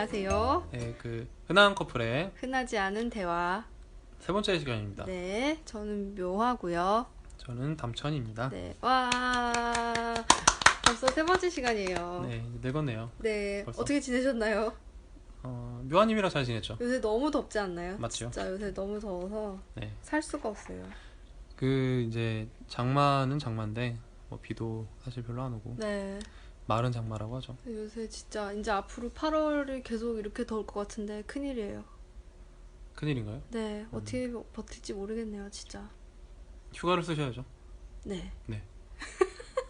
안녕하세요. 네, 그 흔한 커플의 흔하지 않은 대화. 세 번째 시간입니다. 네, 저는 묘하고요. 저는 담천입니다. 네, 와, 벌써 세 번째 시간이에요. 네, 늙었네요. 네, 벌써. 어떻게 지내셨나요? 묘아님이랑 잘 지냈죠? 요새 너무 덥지 않나요? 맞죠? 진짜 요새 너무 더워서 네, 살 수가 없어요. 그 이제 장마는 장마인데 뭐 비도 사실 별로 안 오고 네, 마른 장마라고 하죠. 요새 진짜 이제 앞으로 8월이 계속 이렇게 더울 것 같은데 큰일이에요. 큰일인가요? 네, 어떻게 버틸지 모르겠네요, 진짜. 휴가를 쓰셔야죠. 네, 네.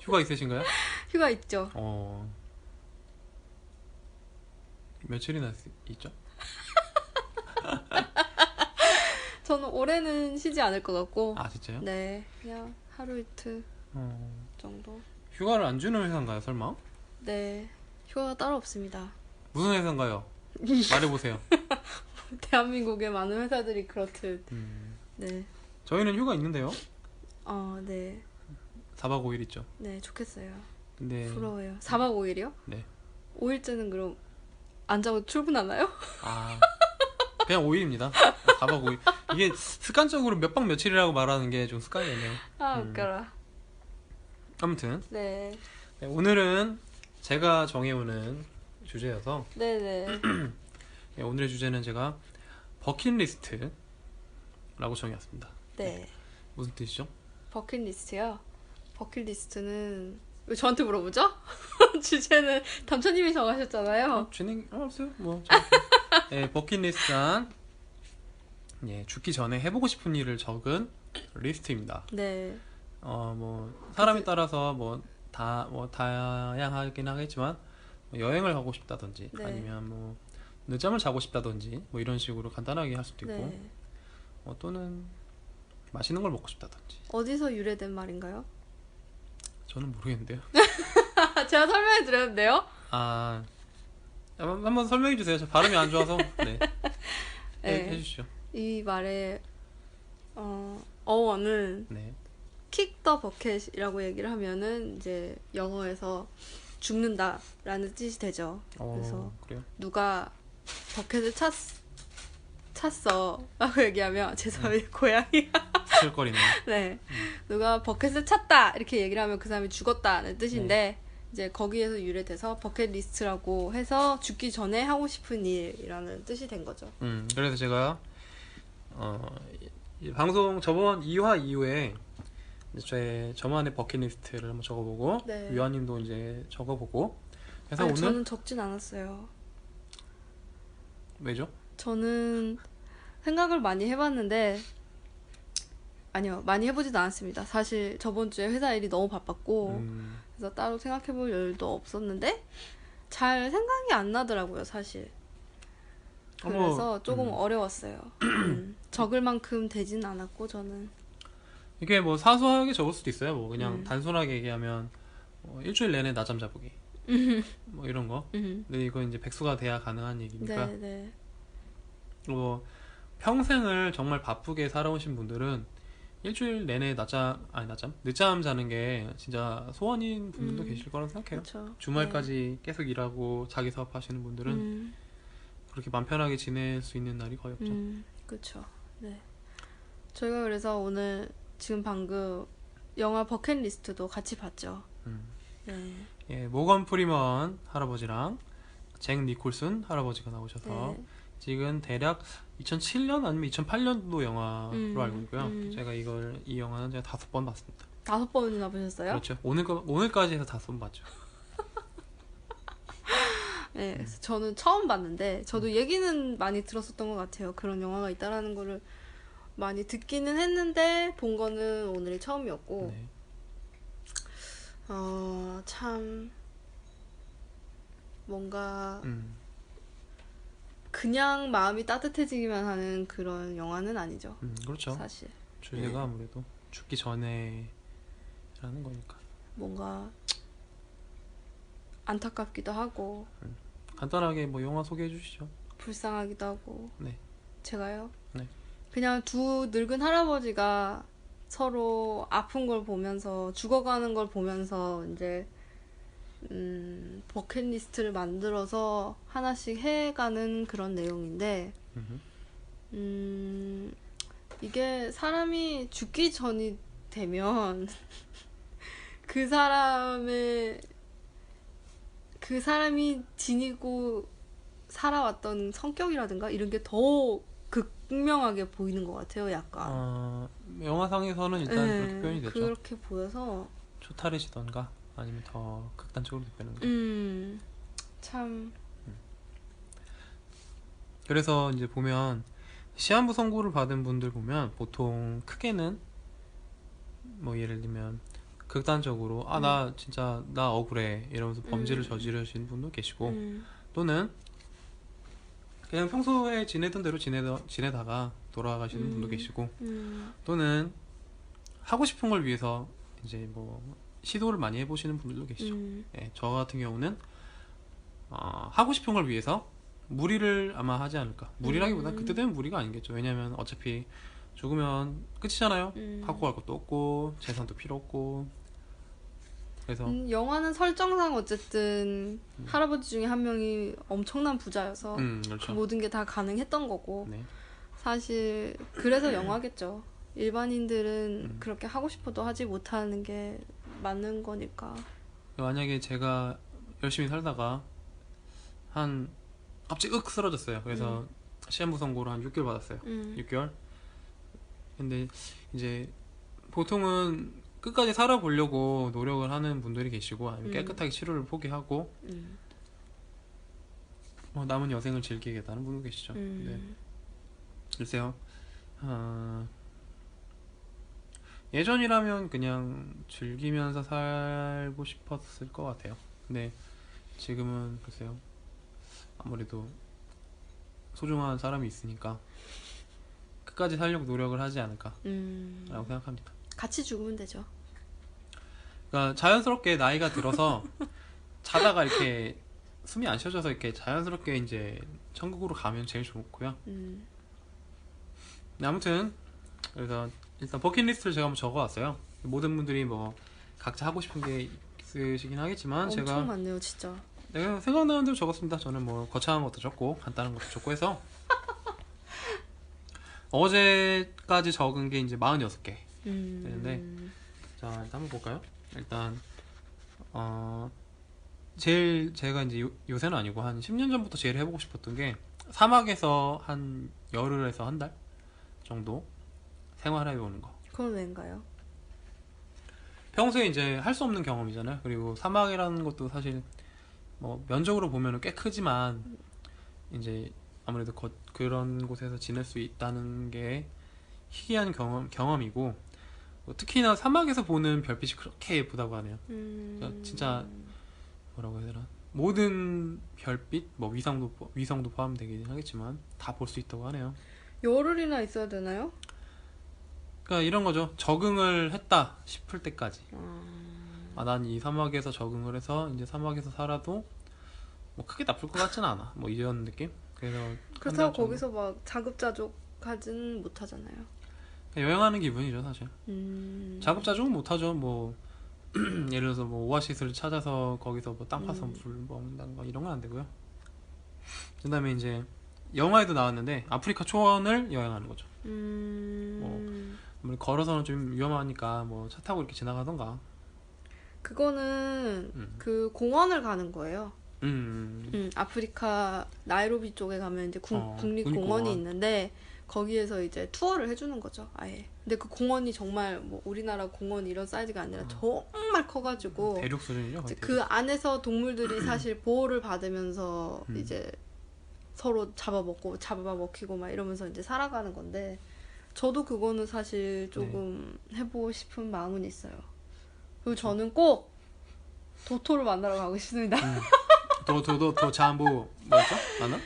휴가 있으신가요? 휴가 있죠. 며칠이나 있죠? 저는 올해는 쉬지 않을 것 같고. 아, 진짜요? 네, 그냥 하루 이틀 어, 정도. 휴가를 안 주는 회사인가요, 설마? 네, 휴가가 따로 없습니다. 무슨 회사인가요? 말해보세요. 대한민국의 많은 회사들이 그렇듯. 음, 네, 저희는 휴가 있는데요. 네, 4박 5일 있죠. 네, 좋겠어요. 근데 부러워요. 4박 5일이요? 네. 5일째는 그럼 안 자고 출근하나요? 아, 그냥 5일입니다. 4박 5일. 이게 습관적으로 몇 박 며칠이라고 말하는 게 좀 습관이네요. 아, 웃겨라. 아무튼 네, 네, 오늘은 제가 정해오는 주제여서 네네. 네, 오늘의 주제는 제가 버킷리스트라고 정해왔습니다. 네, 무슨 뜻이죠? 버킷리스트요? 버킷리스트는 왜 저한테 물어보죠? 주제는 담천님이 정하셨잖아요. 진행 없어요? 뭐 네, 버킷리스트란 죽기 전에 해보고 싶은 일을 적은 리스트입니다. 네, 뭐 사람에 따라서 다양하긴 하겠지만 뭐 여행을 가고 싶다든지 네. 아니면 뭐 늦잠을 자고 싶다든지 뭐 이런 식으로 간단하게 할 수도 있고 네. 또는 맛있는 걸 먹고 싶다든지. 어디서 유래된 말인가요? 저는 모르겠는데요. 제가 설명해 드렸는데요? 아, 한번 설명해 주세요. 저 발음이 안 좋아서. 네. 네. 해주시죠. 이 말의 어원은 네. kick the bucket이라고 얘기를 하면은 이제 영어에서 죽는다라는 뜻이 되죠. 그래서 그래요? 누가 버켓을 찼어 라고 얘기하면 죄송해요 고양이 실거리네요. 네 누가 버켓을 찼다 이렇게 얘기를 하면 그 사람이 죽었다는 뜻인데 이제 거기에서 유래돼서 버킷리스트라고 해서 죽기 전에 하고 싶은 일이라는 뜻이 된 거죠. 그래서 제가 이 방송 저번 2화 이후에 이제 저만의 버킷리스트를 한번 적어보고 네. 유아님도 이제 적어보고 그래서 아니, 오늘 저는 적진 않았어요. 왜죠? 저는 생각을 많이 해봤는데 아니요 많이 해보지도 않았습니다. 사실 저번 주에 회사 일이 너무 바빴고 그래서 따로 생각해볼 여유도 없었는데 잘 생각이 안 나더라고요 사실. 그래서 조금 어려웠어요. 적을 만큼 되진 않았고 저는 이게 뭐 사소하게 적을 수도 있어요. 뭐 그냥 단순하게 얘기하면 일주일 내내 낮잠 자보기 뭐 이런 거. 근데 이거 이제 백수가 돼야 가능한 얘기니까. 네. 뭐 평생을 정말 바쁘게 살아오신 분들은 일주일 내내 늦잠 자는 게 진짜 소원인 분들도 계실 거라고 생각해요. 그쵸. 주말까지 계속 일하고 자기 사업 하시는 분들은 그렇게 맘 편하게 지낼 수 있는 날이 거의 없죠. 그쵸. 네. 저희가 그래서 오늘 지금 방금 영화 버킷리스트도 같이 봤죠. 네. 예, 모건 프리먼 할아버지랑 잭 니콜슨 할아버지가 나오셔서 네. 지금 대략 2007년 아니면 2008년도 영화로 알고 있고요. 제가 이 영화는 제가 5번 봤습니다. 5번이나 보셨어요? 그렇죠. 오늘까지 해서 5번 봤죠. 네, 그래서 저는 처음 봤는데 저도 얘기는 많이 들었었던 것 같아요. 그런 영화가 있다라는 거를 많이 듣기는 했는데 본 거는 오늘이 처음이었고 네. 참 뭔가 음, 그냥 마음이 따뜻해지기만 하는 그런 영화는 아니죠. 그렇죠. 사실 주제가 아무래도 죽기 전에 라는 거니까. 뭔가 안타깝기도 하고 간단하게 뭐 영화 소개해 주시죠. 불쌍하기도 하고. 네. 제가요? 네. 그냥 두 늙은 할아버지가 서로 아픈 걸 보면서 죽어가는 걸 보면서 이제 버킷리스트를 만들어서 하나씩 해가는 그런 내용인데, 음, 이게 사람이 죽기 전이 되면 그 사람의 그 사람이 지니고 살아왔던 성격이라든가 이런 게 더 극명하게 보이는 것 같아요, 약간. 영화상에서는 일단 그렇게 표현이 됐죠. 그렇게 보여서 초탈해지던가 아니면 더 극단적으로 대표는가. 참. 그래서 이제 보면 시한부 선고를 받은 분들 보면 보통 크게는 뭐 예를 들면 극단적으로 나 진짜 나 억울해 이러면서 범죄를 저지르시는 분도 계시고 또는 그냥 평소에 지내던 대로 지내다가 돌아가시는 분도 계시고 또는 하고 싶은 걸 위해서 이제 뭐 시도를 많이 해보시는 분들도 계시죠. 예, 저 같은 경우는 하고 싶은 걸 위해서 무리를 아마 하지 않을까. 무리라기보단 그때 되면 무리가 아니겠죠. 왜냐면 어차피 죽으면 끝이잖아요. 갖고 갈 것도 없고 재산도 필요 없고. 그래서 영화는 설정상 어쨌든 할아버지 중에 한 명이 엄청난 부자여서 그렇죠. 그 모든 게 다 가능했던 거고. 네. 사실 그래서 영화겠죠. 일반인들은 그렇게 하고 싶어도 하지 못하는 게 맞는 거니까. 만약에 제가 열심히 살다가 갑자기 쓰러졌어요. 그래서 시한부 선고를 한 6개월 받았어요. 6개월. 근데 이제 보통은 끝까지 살아보려고 노력을 하는 분들이 계시고 아니면 깨끗하게 치료를 포기하고 남은 여생을 즐기겠다는 분도 계시죠. 근데 글쎄요. 예전이라면 그냥 즐기면서 살고 싶었을 것 같아요. 근데 지금은 글쎄요. 아무래도 소중한 사람이 있으니까 끝까지 살려고 노력을 하지 않을까 라고 생각합니다. 같이 죽으면 되죠. 그러니까 자연스럽게 나이가 들어서 자다가 이렇게 숨이 안 쉬어져서 이렇게 자연스럽게 이제 천국으로 가면 제일 좋고요. 아무튼 그래서 일단 버킷리스트를 제가 한번 적어왔어요. 모든 분들이 뭐 각자 하고 싶은 게 있으시긴 하겠지만 엄청 제가 많네요, 진짜. 내가 생각나는 대로 적었습니다. 저는 뭐 거창한 것도 적고 간단한 것도 적고 해서 어제까지 적은 게 이제 46개 되는데 자 일단 한번 볼까요? 일단 제일 제가 이제 요새는 아니고 한 10년 전부터 제일 해보고 싶었던 게 사막에서 한 열흘에서 한 달 정도 생활해 보는 거. 그건 왜인가요? 평소에 이제 할 수 없는 경험이잖아요. 그리고 사막이라는 것도 사실 뭐 면적으로 보면은 꽤 크지만 이제 아무래도 그런 곳에서 지낼 수 있다는 게 희귀한 경험이고 특히나 사막에서 보는 별빛이 그렇게 예쁘다고 하네요. 그러니까 진짜 뭐라고 해야 되나 모든 별빛 뭐 위성도 포함되긴 하겠지만 다 볼 수 있다고 하네요. 열흘이나 있어야 되나요? 그러니까 이런 거죠. 적응을 했다 싶을 때까지. 난 이 사막에서 적응을 해서 이제 사막에서 살아도 뭐 크게 나쁠 것 같지는 않아. 뭐 이런 느낌? 그래서 그렇다고 거기서 막 자급자족 하진 못하잖아요. 여행하는 기분이죠, 사실. 자급자족은 못하죠. 뭐 예를 들어서 뭐 오아시스를 찾아서 거기서 뭐 땅 파서 물 먹는다든가 이런 건 안 되고요. 그다음에 이제 영화에도 나왔는데 아프리카 초원을 여행하는 거죠. 뭐 걸어서는 좀 위험하니까 뭐 차 타고 이렇게 지나가던가. 그거는 그 공원을 가는 거예요. 아프리카 나이로비 쪽에 가면 이제 국립공원이 있는데 거기에서 이제 투어를 해주는 거죠, 아예. 근데 그 공원이 정말 뭐 우리나라 공원 이런 사이즈가 아니라 정말 커가지고 대륙 수준이죠. 그 안에서 동물들이 사실 보호를 받으면서 이제 서로 잡아먹히고 막 이러면서 이제 살아가는 건데 저도 그거는 사실 조금 해보고 싶은 마음은 있어요. 그리고 저는 꼭 도토를 만나러 가고 싶습니다. 도 잠보 뭐였죠? 맞나?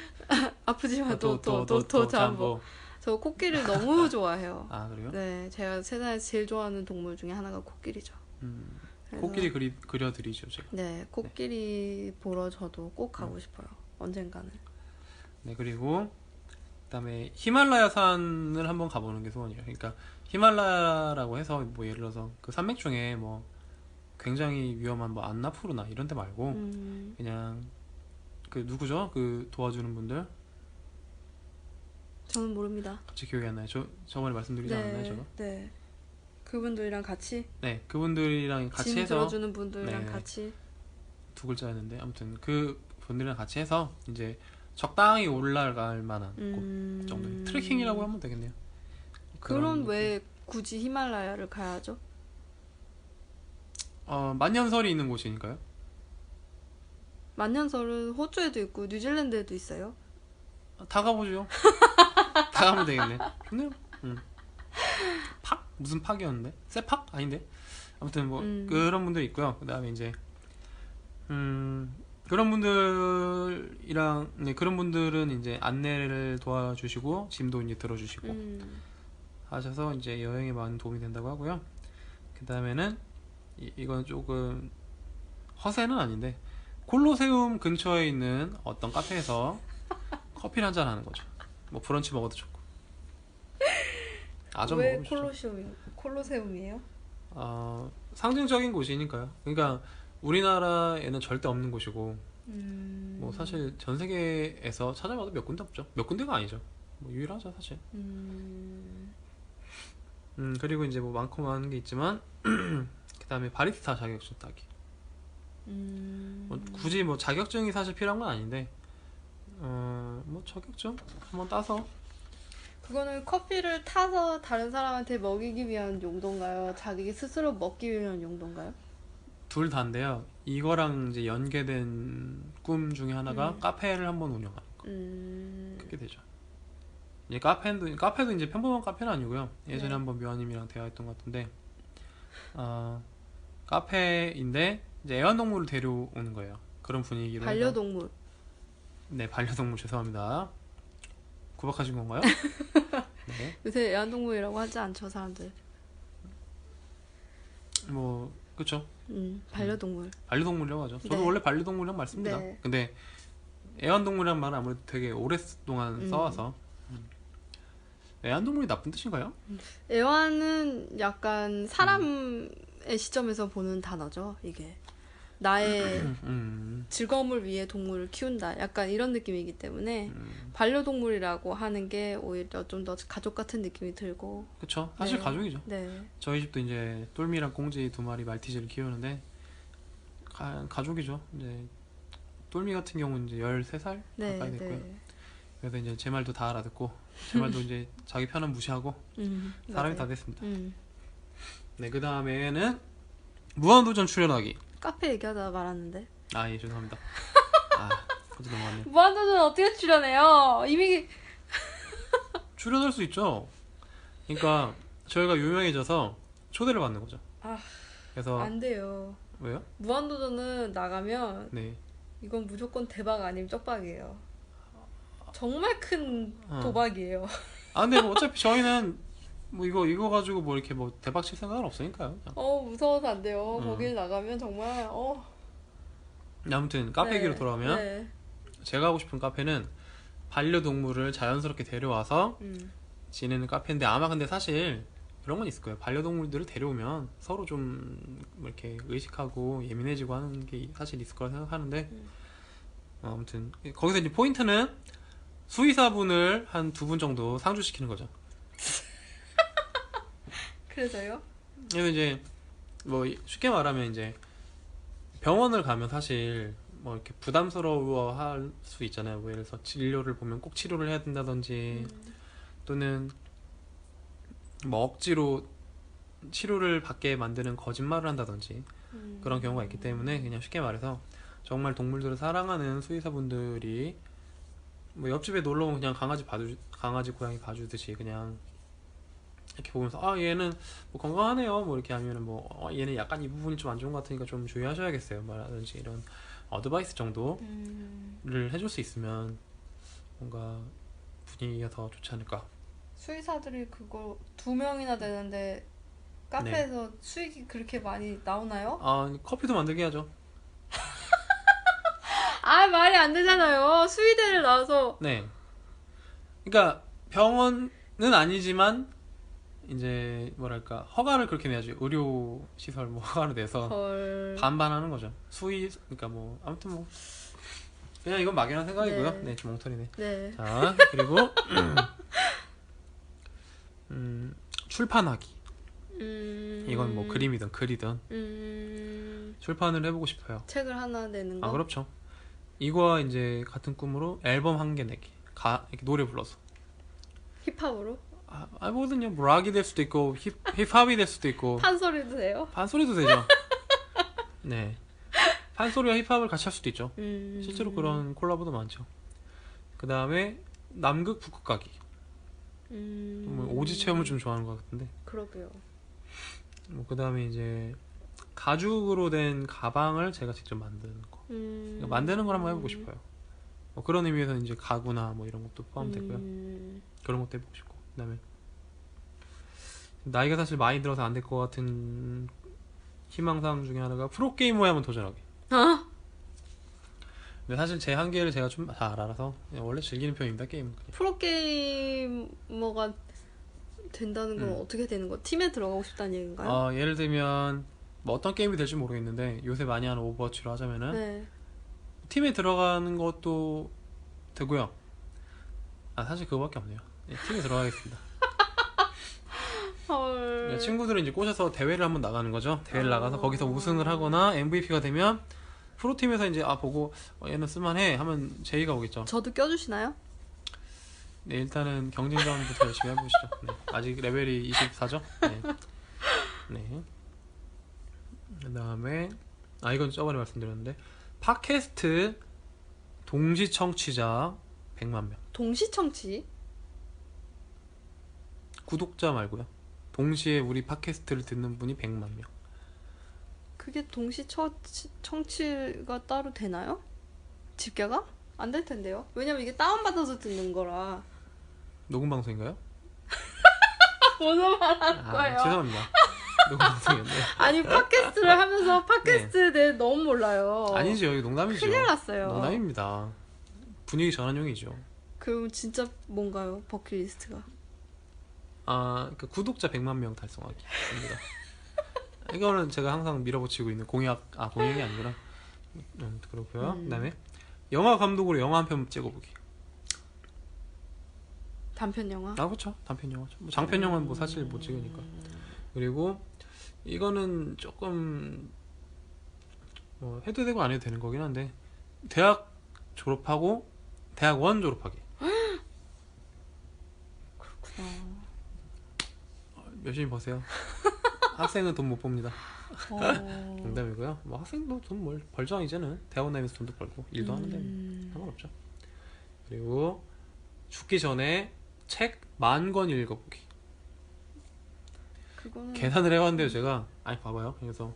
아프지만 도토 잠보. 저 코끼리를 너무 좋아해요. 아 그래요? 네, 제가 세상에서 제일 좋아하는 동물 중에 하나가 코끼리죠. 코끼리 그려드리죠 제가. 네, 코끼리 보러 저도 꼭 가고 싶어요. 언젠가는. 네, 그리고 그다음에 히말라야 산을 한번 가보는 게 소원이에요. 그러니까 히말라야라고 해서 뭐 예를 들어서 그 산맥 중에 뭐 굉장히 위험한 뭐 안나푸르나 이런 데 말고 그냥 그 누구죠? 그 도와주는 분들 저는 모릅니다. 갑자기 기억이 안 나요. 저번에 말씀드리지 않았나요, 제가? 네. 그분들이랑 같이 네, 그분들이랑 같이 짐 해서 들어주는 분들이랑 네. 같이. 두 글자였는데 아무튼 그 분들이랑 같이 해서 이제 적당히 올라갈 만한 곳 정도 트레킹이라고 하면 되겠네요. 그럼 그런 왜 굳이 히말라야를 가야죠? 만년설이 있는 곳이니까요. 만년설은 호주에도 있고 뉴질랜드에도 있어요. 다 가보죠. 다 가면 되겠네. 좋네요. 팍? 무슨 팍이었는데? 세팍? 아닌데? 아무튼 뭐 그런 분들 있고요. 그 다음에 이제 그런 분들이랑 네, 그런 분들은 이제 안내를 도와주시고 짐도 이제 들어주시고 하셔서 이제 여행에 많은 도움이 된다고 하고요. 그 다음에는 이건 조금 허세는 아닌데 콜로세움 근처에 있는 어떤 카페에서 커피를 한잔 하는 거죠. 뭐 브런치 먹어도 좋고. 아점 왜 먹으면 좋죠. 콜로세움이에요? 상징적인 곳이니까요. 그러니까 우리나라에는 절대 없는 곳이고 뭐 사실 전 세계에서 찾아봐도 몇 군데 없죠. 몇 군데가 아니죠. 뭐 유일하죠 사실. 그리고 이제 뭐 많고 많은 게 있지만 그 다음에 바리스타 자격증 따기. 뭐 굳이 뭐 자격증이 사실 필요한 건 아닌데 뭐 자격증 한번 따서. 그거는 커피를 타서 다른 사람한테 먹이기 위한 용도인가요? 자기 스스로 먹기 위한 용도인가요? 둘 다인데요. 이거랑 이제 연계된 꿈 중에 하나가 카페를 한번 운영하는 거. 그게 되죠. 이제 카페도 이제 평범한 카페는 아니고요. 예전에 네. 한번 묘아님이랑 대화했던 것 같은데 카페인데 이제 애완동물을 데려오는 거예요. 그런 분위기로 해서. 반려동물. 네, 반려동물 죄송합니다. 구박하신 건가요? 네. 요새 애완동물이라고 하지 않죠, 사람들. 뭐 그쵸. 반려동물. 반려동물이라고 하죠. 저도 네. 원래 반려동물이란 말 씁니다. 네. 근데 애완동물이란 말은 아무래도 되게 오랫동안 써와서 애완동물이 나쁜 뜻인가요? 애완은 약간 사람의 시점에서 보는 단어죠, 이게. 나의 즐거움을 위해 동물을 키운다. 약간 이런 느낌이기 때문에 반려동물이라고 하는 게 오히려 좀 더 가족 같은 느낌이 들고. 그쵸. 사실 네. 가족이죠. 네. 저희 집도 이제 똘미랑 꽁지 두 마리 말티즈를 키우는데 가족이죠. 이제 똘미 같은 경우는 이제 13살 네. 가까이 됐고요. 네. 그래서 이제 제 말도 다 알아듣고 제 말도 이제 자기 편은 무시하고 사람이 맞아요. 다 됐습니다. 네, 그 다음에는 무한도전 출연하기. 카페 얘기하다가 말았는데. 아, 예, 죄송합니다. 어제 넘어갔네요. 무한도전 어떻게 출연해요? 이미 출연할 수 있죠. 그러니까 저희가 유명해져서 초대를 받는 거죠. 그래서 안 돼요. 왜요? 무한도전은 나가면 네. 이건 무조건 대박 아니면 쪽박이에요. 정말 큰 도박이에요. 근데 뭐 어차피 저희는 뭐 이거 가지고 뭐 이렇게 뭐 대박 칠 생각은 없으니까요. 그냥. 무서워서 안 돼요. 거길 나가면 정말 아무튼 카페 얘기로 네, 돌아오면 네. 제가 하고 싶은 카페는 반려동물을 자연스럽게 데려와서 지내는 카페인데 아마 근데 사실 그런 건 있을 거예요. 반려동물들을 데려오면 서로 좀뭐 이렇게 의식하고 예민해지고 하는 게 사실 있을 거라 생각하는데 아무튼 거기서 이제 포인트는 수의사분을 한 2분 정도 상주시키는 거죠. 그래서요? 그래서 이제 뭐 쉽게 말하면 이제 병원을 가면 사실 뭐 이렇게 부담스러워할 수 있잖아요. 뭐 예를 들어서 진료를 보면 꼭 치료를 해야 된다든지 또는 뭐 억지로 치료를 받게 만드는 거짓말을 한다든지 그런 경우가 있기 때문에 그냥 쉽게 말해서 정말 동물들을 사랑하는 수의사분들이 뭐 옆집에 놀러 오면 그냥 강아지 고양이 봐주듯이 그냥 이렇게 보면서 얘는 뭐 건강하네요 뭐 이렇게 하면은 뭐 얘는 약간 이 부분이 좀 안 좋은 것 같으니까 좀 주의하셔야겠어요 말하든지 이런 어드바이스 정도를 해줄 수 있으면 뭔가 분위기가 더 좋지 않을까. 수의사들이 그거 2명이나 되는데 카페에서 수익이 그렇게 많이 나오나요? 커피도 만들게 하죠. 말이 안 되잖아요. 수의대를 나와서 네. 그러니까 병원은 아니지만 이제 뭐랄까 허가를 그렇게 내야지. 의료 시설 뭐 허가를 내서 헐. 반반하는 거죠. 수의 그러니까 뭐 아무튼 뭐 그냥 이건 막연한 생각이고요. 네. 네, 좀 엉터리네. 네. 자, 그리고 출판하기. 이건 뭐 그림이든 글이든 출판을 해보고 싶어요. 책을 하나 내는 거? 아, 그렇죠. 이거와 이제 같은 꿈으로 앨범 한 개 내기. 이렇게 노래 불러서. 힙합으로? 뭐든요. 뭐 락이 될 수도 있고 힙합이 될 수도 있고 판소리도 돼요? 판소리도 되죠. 네. 판소리와 힙합을 같이 할 수도 있죠. 실제로 그런 콜라보도 많죠. 그 다음에 남극 북극 가기. 뭐 오지 체험을 좀 좋아하는 것 같은데. 그러게요. 뭐 그 다음에 이제 가죽으로 된 가방을 제가 직접 만드는 거. 그러니까 만드는 걸 한번 해보고 싶어요. 뭐 그런 의미에서 이제 가구나 뭐 이런 것도 포함되고요. 그런 것도 해보고 싶고. 그 다음에 나이가 사실 많이 들어서 안 될 것 같은 희망사항 중에 하나가 프로게이머에 한번 도전하기. 아? 근데 사실 제 한계를 제가 좀 잘 알아서 그냥 원래 즐기는 편입니다. 게임은 그냥. 프로게이머가 된다는 건 어떻게 되는 거? 팀에 들어가고 싶다는 얘기인가요? 예를 들면 뭐 어떤 게임이 될지 모르겠는데 요새 많이 하는 오버워치로 하자면은 네. 팀에 들어가는 것도 되고요. 사실 그거밖에 없네요. 네, 팀에 들어가겠습니다. 헐. 그러니까 친구들은 이제 꼬셔서 대회를 한번 나가는 거죠. 대회를 나가서 거기서 우승을 하거나 MVP가 되면 프로팀에서 이제 보고 얘는 쓸만해 하면 제의가 오겠죠. 저도 껴주시나요? 네, 일단은 경쟁자부터 열심히 해보시죠. 네, 아직 레벨이 24죠. 네. 네. 그 다음에 이건 저번에 말씀드렸는데 팟캐스트 동시 청취자 100만 명. 동시 청취? 구독자 말고요. 동시에 우리 팟캐스트를 듣는 분이 100만 명. 그게 동시 청취가 따로 되나요? 집계가? 안 될 텐데요. 왜냐면 이게 다운받아서 듣는 거라. 녹음 방송인가요? 무슨 말 하는 거예요? 죄송합니다. 녹음 방송이었네. 아니 팟캐스트를 하면서 팟캐스트에 대해 너무 몰라요. 아니죠. 이거 농담이죠. 큰일 났어요. 농담입니다. 분위기 전환용이죠. 그럼 진짜 뭔가요? 버킷리스트가? 그 구독자 100만 명 달성하기입니다. 이거는 제가 항상 밀어붙이고 있는 공약이 아니구나. 그렇고요. 그다음에 영화 감독으로 영화 한 편 찍어보기. 단편 영화? 그렇죠. 단편 영화죠. 뭐 장편 영화는 뭐 사실 못 찍으니까. 그리고 이거는 조금 뭐 해도 되고 안 해도 되는 거긴 한데 대학 졸업하고 대학원 졸업하기. 그렇구나. 열심히 버세요. 학생은 돈 못 봅니다. 농담이고요. 뭐 학생도 돈 뭘 벌죠. 이제는 대학원 다니면서 돈도 벌고 일도 하는데 상관없죠. 그리고 죽기 전에 책 10,000권 읽어보기. 그거는 계산을 해봤는데요. 제가 봐봐요. 그래서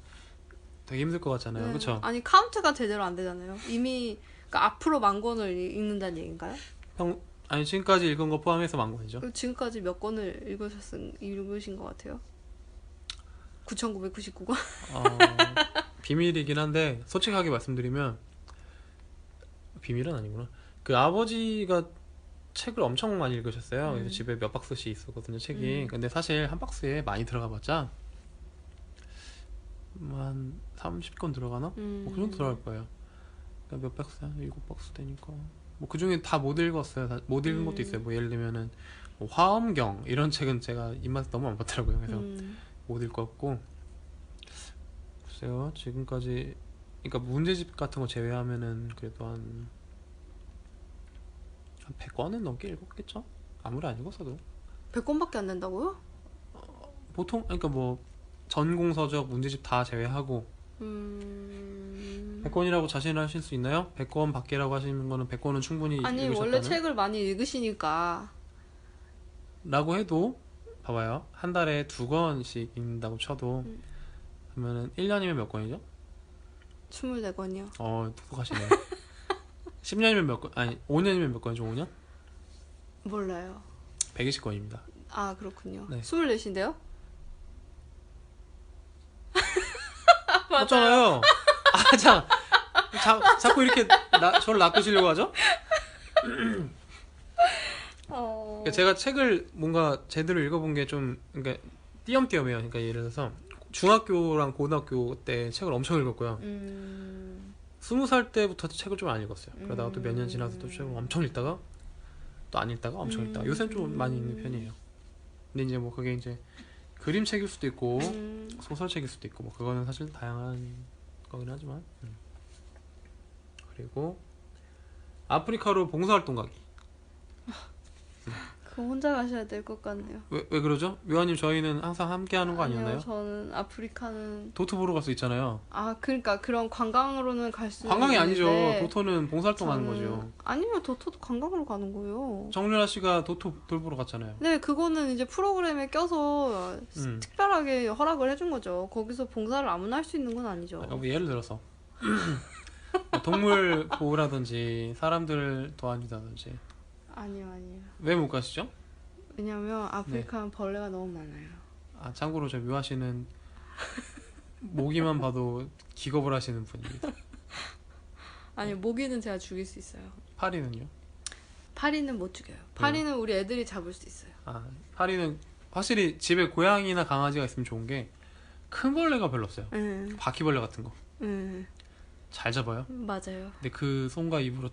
되게 힘들 것 같잖아요. 네. 그렇죠? 아니 카운트가 제대로 안 되잖아요. 이미 그러니까 앞으로 10,000권을 읽는다는 얘기인가요? 지금까지 읽은 거 포함해서 10,000권이죠. 지금까지 몇 권을 읽으신 것 같아요? 9,999권? 비밀이긴 한데 솔직하게 말씀드리면 비밀은 아니구나. 그 아버지가 책을 엄청 많이 읽으셨어요. 그래서 집에 몇 박스씩 있었거든요, 책이. 근데 사실 한 박스에 많이 들어가봤자 한 30권 들어가나? 뭐 그 정도 들어갈 거예요. 그러니까 몇 박스? 한 7박스 되니까 뭐 그 중에 다 못 읽었어요. 못 읽은 것도 있어요. 뭐 예를 들면은 뭐 화엄경 이런 책은 제가 입맛에 너무 안 맞더라고요. 그래서 못 읽었고, 글쎄요, 지금까지 그러니까 문제집 같은 거 제외하면은 그래도 한 100권은 넘게 읽었겠죠? 아무리 안 읽었어도 100권밖에 안 된다고요? 보통 그러니까 뭐 전공서적 문제집 다 제외하고 100권이라고 자신을 하실 수 있나요? 100권 밖에라고 하시는 거는 100권은 충분히 아니 읽으셨다는 원래 책을 많이 읽으시니까 라고 해도 봐봐요. 한 달에 2권씩 읽는다고 쳐도 그러면은 1년이면 몇 권이죠? 24권이요. 똑똑하시네. 10년이면 몇 권? 아니 5년이면 몇 권이죠? 5년? 몰라요. 120권입니다. 아 그렇군요. 네. 24인데요? 맞잖아요. 자꾸 이렇게 저를 낚으시려고 하죠? 그러니까 제가 책을 뭔가 제대로 읽어본 게 좀 그러니까 띄엄띄엄해요. 그러니까 예를 들어서 중학교랑 고등학교 때 책을 엄청 읽었고요. 20살 때부터 책을 좀 안 읽었어요. 그러다가 또 몇 년 지나서 또 책을 엄청 읽다가 또 안 읽다가 엄청 읽다가 요새는 좀 많이 읽는 편이에요. 근데 이제 뭐 그게 이제 그림책일 수도 있고 소설책일 수도 있고 뭐 그거는 사실 다양한 거긴 하지만 그리고 아프리카로 봉사활동 가기. 그거 혼자 가셔야 될 것 같네요. 왜 그러죠? 묘아님 저희는 항상 함께 하는 거 아니었나요? 아니요, 저는 아프리카는 도토 보러 갈 수 있잖아요. 그러니까 그런 관광으로는 갈 수 관광이 있는데 아니죠. 도토는 봉사활동 하는 거죠. 아니면 도토도 관광으로 가는 거예요. 정준하 씨가 도토 돌보러 갔잖아요. 네, 그거는 이제 프로그램에 껴서 특별하게 허락을 해준 거죠. 거기서 봉사를 아무나 할 수 있는 건 아니죠. 뭐 예를 들어서 동물 보호라든지 사람들 도와준다든지. 아니요. 왜 못 가시죠? 왜냐면 아프리카는 벌레가 너무 많아요. 참고로 저 묘아 씨는 모기만 봐도 기겁을 하시는 분입니다. 아니, 모기는 제가 죽일 수 있어요. 파리는요? 파리는 못 죽여요. 파리는 우리 애들이 잡을 수 있어요. 파리는 확실히 집에 고양이나 강아지가 있으면 좋은 게 큰 벌레가 별로 없어요. 바퀴벌레 같은 거. 잘 잡아요. 맞아요. 근데 그 손과 입으로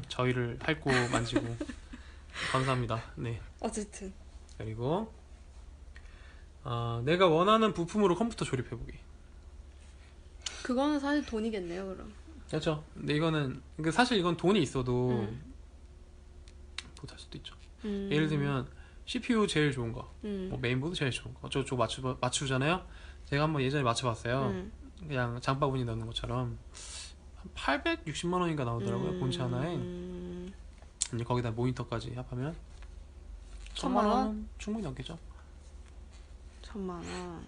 저희를 핥고 만지고 감사합니다. 네. 어쨌든 그리고 내가 원하는 부품으로 컴퓨터 조립해보기. 그거는 사실 돈이겠네요, 그럼. 그렇죠. 근데 이거는 그러니까 사실 이건 돈이 있어도 못할 수도 있죠. 예를 들면 CPU 제일 좋은 거, 뭐 메인보드 제일 좋은 거, 저쪽 맞추잖아요. 제가 한번 예전에 맞춰봤어요. 그냥 장바구니 넣는 것처럼 한 860만 원인가 나오더라고요. 본체 하나에. 이제 거기다 모니터까지 합하면 1000만 원 충분히 넘겠죠. 1000만 원.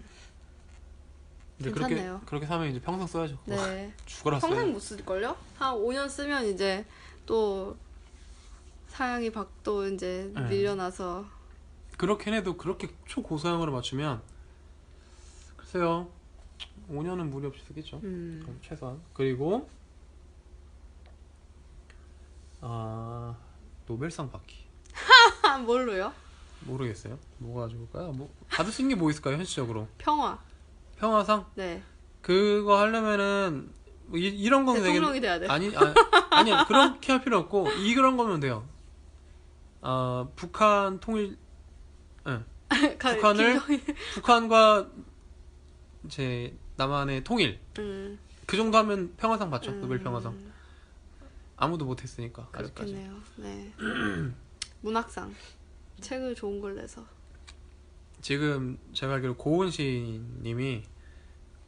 근데 괜찮네요. 그렇게 사면 이제 평생 써야죠. 네. 죽어라 평생 써요. 못 쓸걸요? 한 5년 쓰면 이제 또 사양이 또 이제 네. 밀려나서. 그렇긴 해도 그렇게 초고사양으로 맞추면 글쎄요 5년은 무리 없이 쓰겠죠. 최소한. 그리고 노벨상 받기. 뭘로요? 모르겠어요. 뭐가 좋을까요? 뭐 받을 수 있는 게 뭐 있을까요? 현실적으로 평화. 평화상? 네. 그거 하려면은 뭐 이런 거면 대통령이 돼야 돼. 아니 그렇게 할 필요 없고 이런 거면 돼요. 북한 통일 북한과 이제 남한의 통일 그 정도 하면 평화상 받죠. 노벨 평화상. 아무도 못했으니까 아직까지. 그렇겠네요. 네. 문학상. 책을 좋은 걸 내서. 지금 제가 알기로 고은 시인님이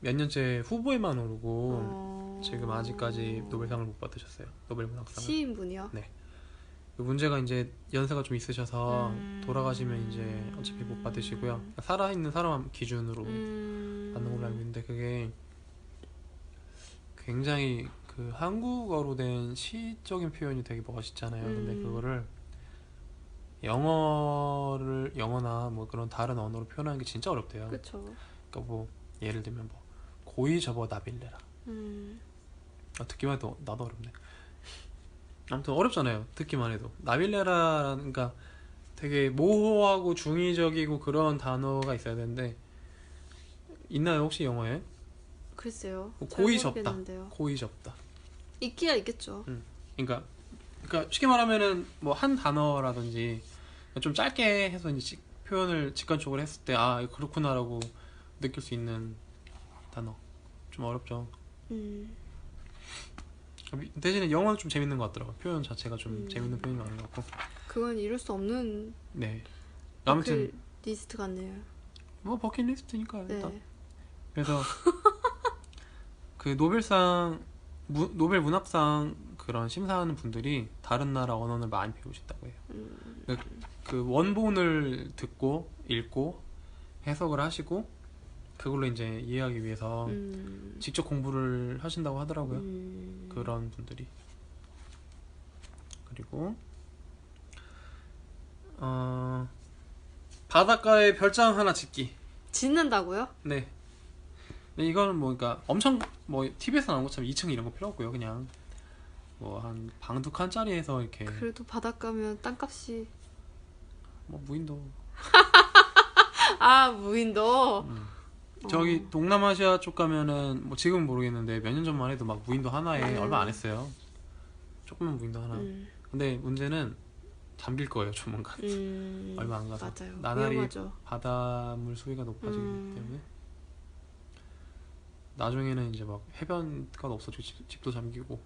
몇 년째 후보에만 오르고 지금 아직까지 노벨상을 못 받으셨어요. 노벨 문학상을. 시인분이요? 네. 그 문제가 이제 연세가 좀 있으셔서 돌아가시면 이제 어차피 못 받으시고요. 살아있는 사람 기준으로 받는 걸로 알고 있는데 그게 굉장히 그 한국어로 된 시적인 표현이 되게 멋있잖아요. 근데 그거를 영어나 뭐 그런 다른 언어로 표현하는 게 진짜 어렵대요. 그쵸. 그러니까 뭐 예를 들면 뭐 고이 접어 나빌레라. 듣기만 해도 나도 어렵네. 아무튼 어렵잖아요. 듣기만 해도. 나빌레라라는 그러니까 되게 모호하고 중의적이고 그런 단어가 있어야 되는데 있나요 혹시 영어에? 글쎄요. 고이 잘 접다. 모르겠는데요. 고이 접다. 있기야 있겠죠. 그러니까 쉽게 말하면은 뭐 한 단어라든지 좀 짧게 해서 이제 표현을 직관적으로 했을 때 그렇구나라고 느낄 수 있는 단어. 좀 어렵죠. 대신에 영어는 좀 재밌는 것 같더라고요. 표현 자체가 좀 재밌는 표현이 많은 것 같고. 그건 이룰 수 없는 네. 아무튼 리스트 같네요. 뭐 버킷리스트니까요. 일단. 네. 그래서 그 노벨 문학상 그런 심사하는 분들이 다른 나라 언어를 많이 배우신다고 해요. 그 원본을 듣고 읽고 해석을 하시고 그걸로 이제 이해하기 위해서 직접 공부를 하신다고 하더라고요. 그런 분들이. 그리고 바닷가에 별장 하나 짓기. 짓는다고요? 네. 근데 이거는 뭐 그러니까 엄청 뭐 TV에서 나온 것처럼 2층 이런 거 필요 없고요. 그냥 뭐 한 방 두 칸짜리에서 이렇게. 그래도 바닷가면 땅값이 뭐 무인도. 아, 무인도. 저기 동남아시아 쪽 가면은 뭐 지금은 모르겠는데 몇 년 전만 해도 막 무인도 하나에 얼마 안 했어요. 조그만 무인도 하나. 근데 문제는 잠길 거예요, 조만간. 얼마 안 가서. 맞아요. 나날이 위험하죠. 바닷물 수위가 높아지기 때문에 나중에는 이제 막 해변가 없어지고 집도 잠기고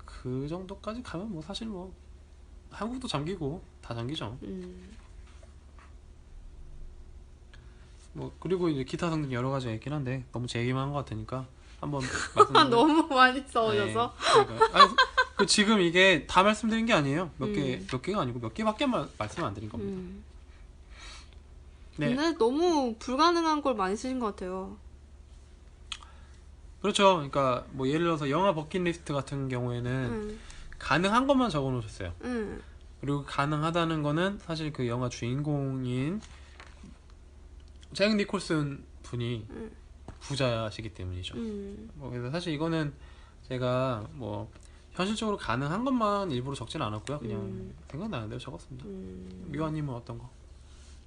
그 정도까지 가면 뭐 사실 뭐 한국도 잠기고 다 잠기죠. 뭐 그리고 이제 기타 등등 여러 가지가 있긴 한데 너무 제 얘기만 한 것 같으니까 한번 말씀드리면 너무 많이 써오셔서. 네, 그러니까 아니, 그 지금 이게 다 말씀드린 게 아니에요. 몇 개가 아니고 몇 개밖에 말씀 안 드린 겁니다. 네. 근데 너무 불가능한 걸 많이 쓰신 것 같아요. 그렇죠. 그러니까 뭐 예를 들어서 영화 버킷리스트 같은 경우에는 가능한 것만 적어 놓으셨어요. 그리고 가능하다는 거는 사실 그 영화 주인공인 잭 니콜슨 분이 부자시기 때문이죠. 뭐 그래서 사실 이거는 제가 뭐 현실적으로 가능한 것만 일부러 적진 않았고요. 그냥 생각나는 대로 적었습니다. 미화님은 어떤 거?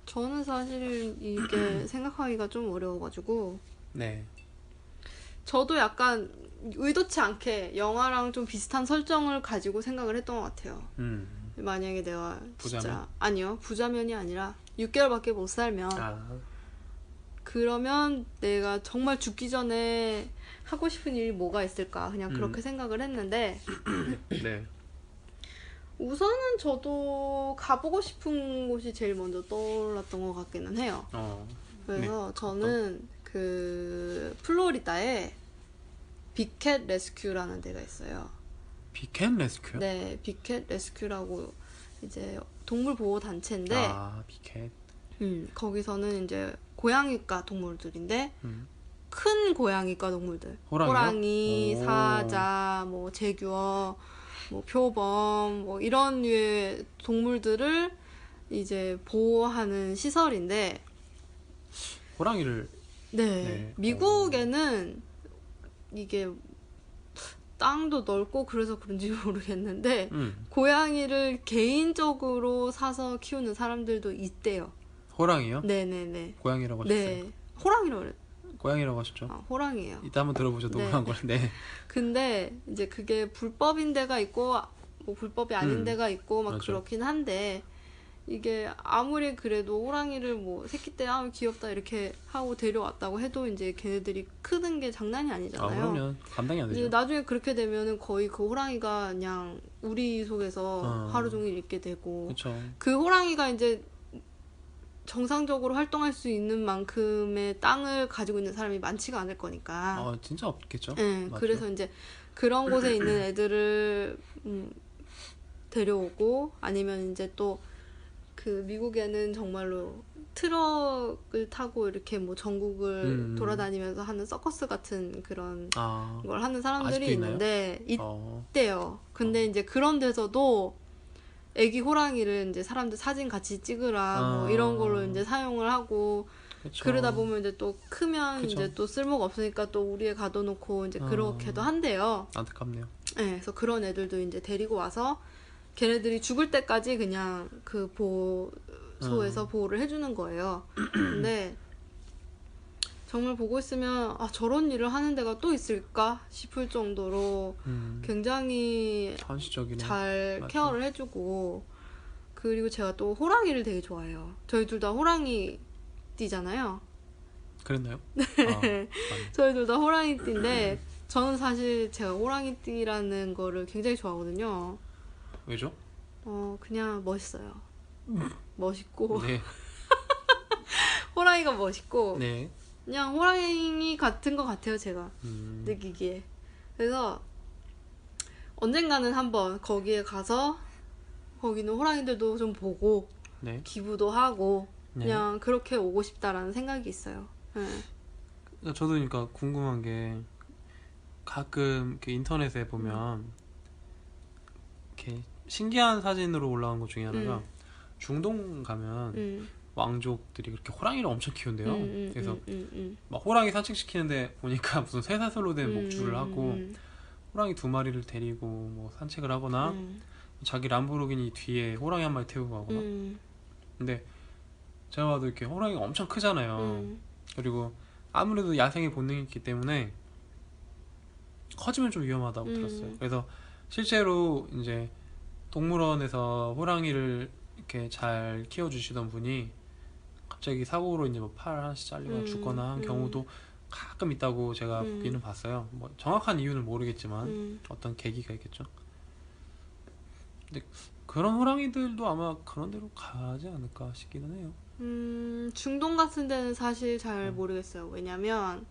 저는 사실 이게 생각하기가 좀 어려워가지고 네. 저도 약간 의도치 않게 영화랑 좀 비슷한 설정을 가지고 생각을 했던 것 같아요. 만약에 내가 진짜 부자면? 아니요, 부자면이 아니라 6개월밖에 못 살면 그러면 내가 정말 죽기 전에 하고 싶은 일이 뭐가 있을까, 그냥 그렇게 생각을 했는데 네. 우선은 저도 가보고 싶은 곳이 제일 먼저 떠올랐던 것 같기는 해요. 그래서 네. 저는 그 플로리다에 빅캣 레스큐라는 데가 있어요. 빅캣 레스큐요? 네, 빅캣 레스큐라고 이제 동물 보호 단체인데, 빅캣. 거기서는 이제 고양이과 동물들인데 큰 고양이과 동물들, 호랑이요? 호랑이, 오. 사자, 뭐 제규어, 뭐 표범, 뭐 이런 류의 동물들을 이제 보호하는 시설인데, 호랑이를 네, 미국에는 이게 땅도 넓고 그래서 그런지 모르겠는데 고양이를 개인적으로 사서 키우는 사람들도 있대요. 호랑이요? 네네네. 고양이라고 하셨어요? 네, 호랑이라고 그랬. 고양이라고 하셨죠? 호랑이에요. 이따 한번 들어보죠. 녹음한 걸. 네. 근데 이제 그게 불법인 데가 있고 뭐 불법이 아닌 데가 있고 막 맞아. 그렇긴 한데, 이게 아무리 그래도 호랑이를 뭐 새끼 때 귀엽다 이렇게 하고 데려왔다고 해도 이제 걔네들이 크는 게 장난이 아니잖아요. 그러면 감당이 안 되죠. 이제 나중에 그렇게 되면은 거의 그 호랑이가 그냥 우리 속에서 하루 종일 있게 되고, 그쵸. 그 호랑이가 이제 정상적으로 활동할 수 있는 만큼의 땅을 가지고 있는 사람이 많지가 않을 거니까. 진짜 없겠죠. 네, 맞죠. 그래서 이제 그런 곳에 있는 애들을 데려오고, 아니면 이제 또 그 미국에는 정말로 트럭을 타고 이렇게 뭐 전국을 돌아다니면서 하는 서커스 같은 그런 걸 하는 사람들이 아직도 있나요? 있는데 있대요. 근데 이제 그런 데서도 애기 호랑이를 이제 사람들 사진 같이 찍으라 뭐 이런 걸로 이제 사용을 하고, 그쵸. 그러다 보면 이제 또 크면 그쵸. 이제 또 쓸모가 없으니까 또 우리에 가둬놓고 이제 그렇게도 한대요. 안타깝네요. 네, 그래서 그런 애들도 이제 데리고 와서 걔네들이 죽을 때까지 그냥 그 보호소에서 보호를 해주는 거예요. 근데 정말 보고 있으면 저런 일을 하는 데가 또 있을까 싶을 정도로 굉장히 현실적이네. 잘 맞아. 케어를 해주고, 그리고 제가 또 호랑이를 되게 좋아해요. 저희 둘 다 호랑이 띠잖아요. 그랬나요? 저희 둘 다 호랑이띠인데 저는 사실 제가 호랑이띠라는 거를 굉장히 좋아하거든요. 왜죠? 그냥 멋있어요. 멋있고 네. 호랑이가 멋있고 네. 그냥 호랑이 같은 것 같아요, 제가 느끼기에. 그래서 언젠가는 한번 거기에 가서 거기는 호랑이들도 좀 보고 네. 기부도 하고 네. 그냥 그렇게 오고 싶다라는 생각이 있어요. 네. 저도 그러니까 궁금한 게 가끔 이렇게 인터넷에 보면 이렇게 신기한 사진으로 올라온 것 중에 하나가 중동 가면 왕족들이 그렇게 호랑이를 엄청 키운대요. 그래서 막 호랑이 산책시키는데 보니까 무슨 쇠사슬로 된 목줄을 하고 호랑이 2마리를 데리고 뭐 산책을 하거나 자기 람보르기니 뒤에 호랑이 한 마리 태우고 가거나. 근데 제가 봐도 이렇게 호랑이가 엄청 크잖아요. 그리고 아무래도 야생의 본능이 있기 때문에 커지면 좀 위험하다고 들었어요. 그래서 실제로 이제 동물원에서 호랑이를 이렇게 잘 키워주시던 분이 갑자기 사고로 이제 뭐 팔 하나씩 잘리거나 죽거나 한 경우도 가끔 있다고 제가 보기는 봤어요. 뭐 정확한 이유는 모르겠지만 어떤 계기가 있겠죠. 근데 그런 호랑이들도 아마 그런 데로 가지 않을까 싶기는 해요. 중동 같은 데는 사실 잘 모르겠어요. 왜냐면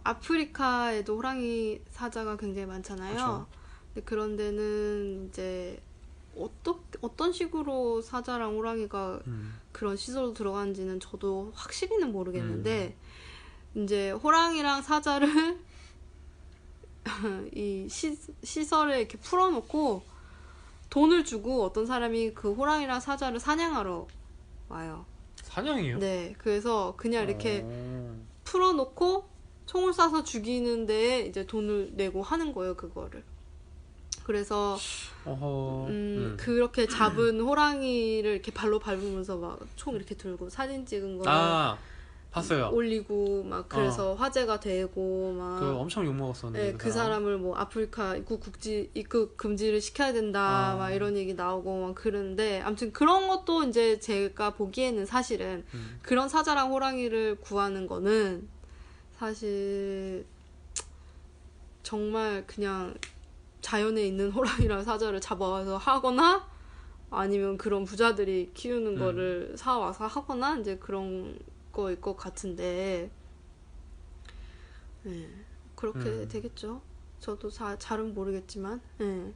아프리카에도 호랑이 사자가 굉장히 많잖아요. 그쵸. 근데 그런 데는 이제 어떤 식으로 사자랑 호랑이가 그런 시설로 들어가는지는 저도 확실히는 모르겠는데 이제 호랑이랑 사자를 이 시설에 이렇게 풀어놓고 돈을 주고 어떤 사람이 그 호랑이랑 사자를 사냥하러 와요. 사냥이에요? 네, 그래서 그냥 이렇게 오. 풀어놓고 총을 쏴서 죽이는 데에 이제 돈을 내고 하는 거예요, 그거를. 그래서 어허. 그렇게 잡은 호랑이를 이렇게 발로 밟으면서 막 총 이렇게 들고 사진 찍은 거 아, 봤어요. 올리고 막 그래서 화제가 되고 막 그 엄청 욕먹었었는데. 네, 그 사람을 뭐 아프리카 입국 금지를 시켜야 된다 막 이런 얘기 나오고 막 그러는데 아무튼 그런 것도 이제 제가 보기에는 사실은 그런 사자랑 호랑이를 구하는 거는 사실 정말 그냥 자연에 있는 호랑이랑 사자를 잡아와서 하거나 아니면 그런 부자들이 키우는 거를 사와서 하거나 이제 그런 거일 것 같은데 네, 그렇게 되겠죠. 저도 잘은 모르겠지만 네.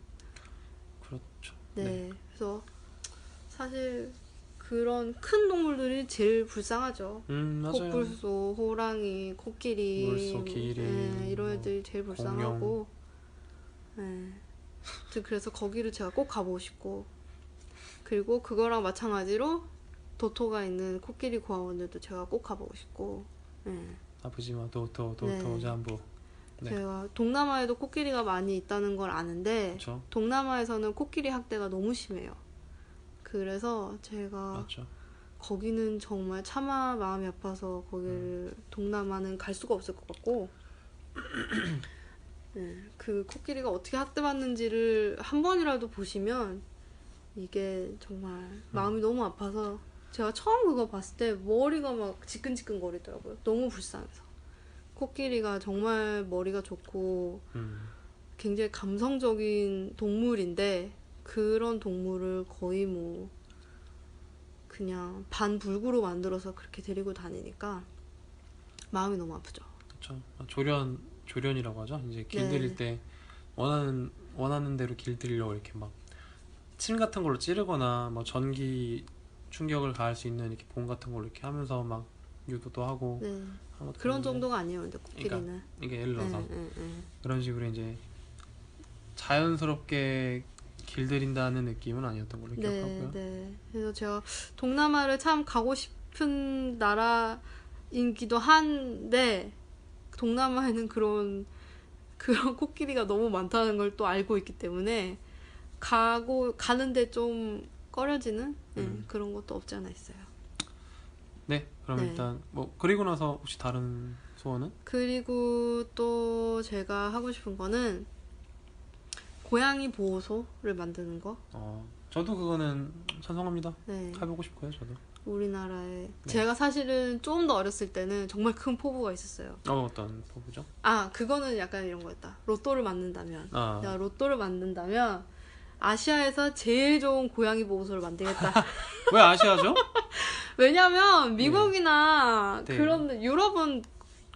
그렇죠. 네. 그래서 사실 그런 큰 동물들이 제일 불쌍하죠. 맞아요. 코뿔소, 호랑이, 코끼리, 물소, 기린, 네, 이런 애들이 제일 불쌍하고 네. 아무튼 그래서 거기를 제가 꼭 가보고 싶고 그리고 그거랑 마찬가지로 도토가 있는 코끼리 고아원들도 제가 꼭 가보고 싶고 네. 아프지마 도토 네. 잠보. 네. 제가 동남아에도 코끼리가 많이 있다는 걸 아는데 그렇죠. 동남아에서는 코끼리 학대가 너무 심해요. 그래서 제가 맞죠. 거기는 정말 차마 마음이 아파서 거기를 동남아는 갈 수가 없을 것 같고 네, 그 코끼리가 어떻게 학대받는지를 한 번이라도 보시면 이게 정말 마음이 너무 아파서 제가 처음 그거 봤을 때 머리가 막 지끈지끈 거리더라고요. 너무 불쌍해서. 코끼리가 정말 머리가 좋고 굉장히 감성적인 동물인데 그런 동물을 거의 뭐 그냥 반불구로 만들어서 그렇게 데리고 다니니까 마음이 너무 아프죠. 그렇죠. 조련이라고 하죠. 이제 길들일 네. 때 원하는 대로 길들이려고 이렇게 막 침 같은 걸로 찌르거나 뭐 전기 충격을 가할 수 있는 이렇게 봉 같은 걸로 이렇게 하면서 막 유도도 하고 네. 하는 것도 그런 있는데 정도가 아니에요. 근데 코끼리는. 그러니까 이게 예를 들어서 네. 그런 식으로 이제 자연스럽게 길들인다는 느낌은 아니었던 걸로 기억하고요. 네. 그래서 제가 동남아를 참 가고 싶은 나라이기도 한데 동남아에는 그런 코끼리가 너무 많다는 걸 또 알고 있기 때문에 가는데 좀 꺼려지는 그런 것도 없지 않아 있어요. 네, 그럼 네. 일단 뭐 그리고 나서 혹시 다른 소원은? 그리고 또 제가 하고 싶은 거는 고양이 보호소를 만드는 거. 저도 그거는 찬성합니다. 네. 해보고 싶고요, 저도. 우리나라에 네. 제가 사실은 좀 더 어렸을 때는 정말 큰 포부가 있었어요. 어떤 포부죠? 그거는 약간 이런 거였다. 로또를 맞는다면 아, 로또를 맞는다면 아시아에서 제일 좋은 고양이 보호소를 만들겠다. 왜 아시아죠? 왜냐면 미국이나 네. 그런 유럽은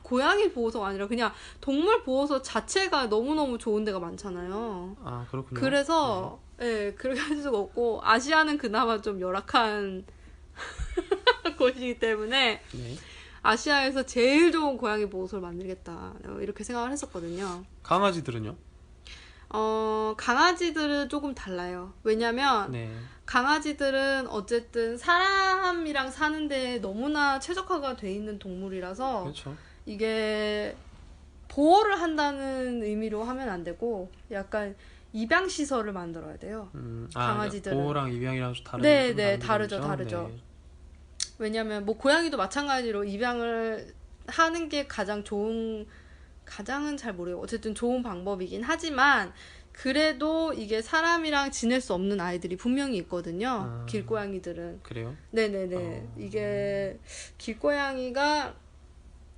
고양이 보호소가 아니라 그냥 동물 보호소 자체가 너무너무 좋은 데가 많잖아요. 아, 그렇군요. 그래서 그렇게 할 수가 없고 아시아는 그나마 좀 열악한 곳이기 때문에 네. 아시아에서 제일 좋은 고양이 보호소를 만들겠다 이렇게 생각을 했었거든요. 강아지들은요? 강아지들은 조금 달라요. 왜냐면 네. 강아지들은 어쨌든 사람이랑 사는데 너무나 최적화가 돼 있는 동물이라서 그렇죠. 이게 보호를 한다는 의미로 하면 안 되고 약간 입양 시설을 만들어야 돼요. 강아지들은. 보호랑 입양이랑 좀 다른 네, 다른 다르죠. 부분이죠? 네. 왜냐면 뭐 고양이도 마찬가지로 입양을 하는 게 가장은 잘 모르겠고 어쨌든 좋은 방법이긴 하지만 그래도 이게 사람이랑 지낼 수 없는 아이들이 분명히 있거든요. 길고양이들은. 그래요? 네네네. 이게 길고양이가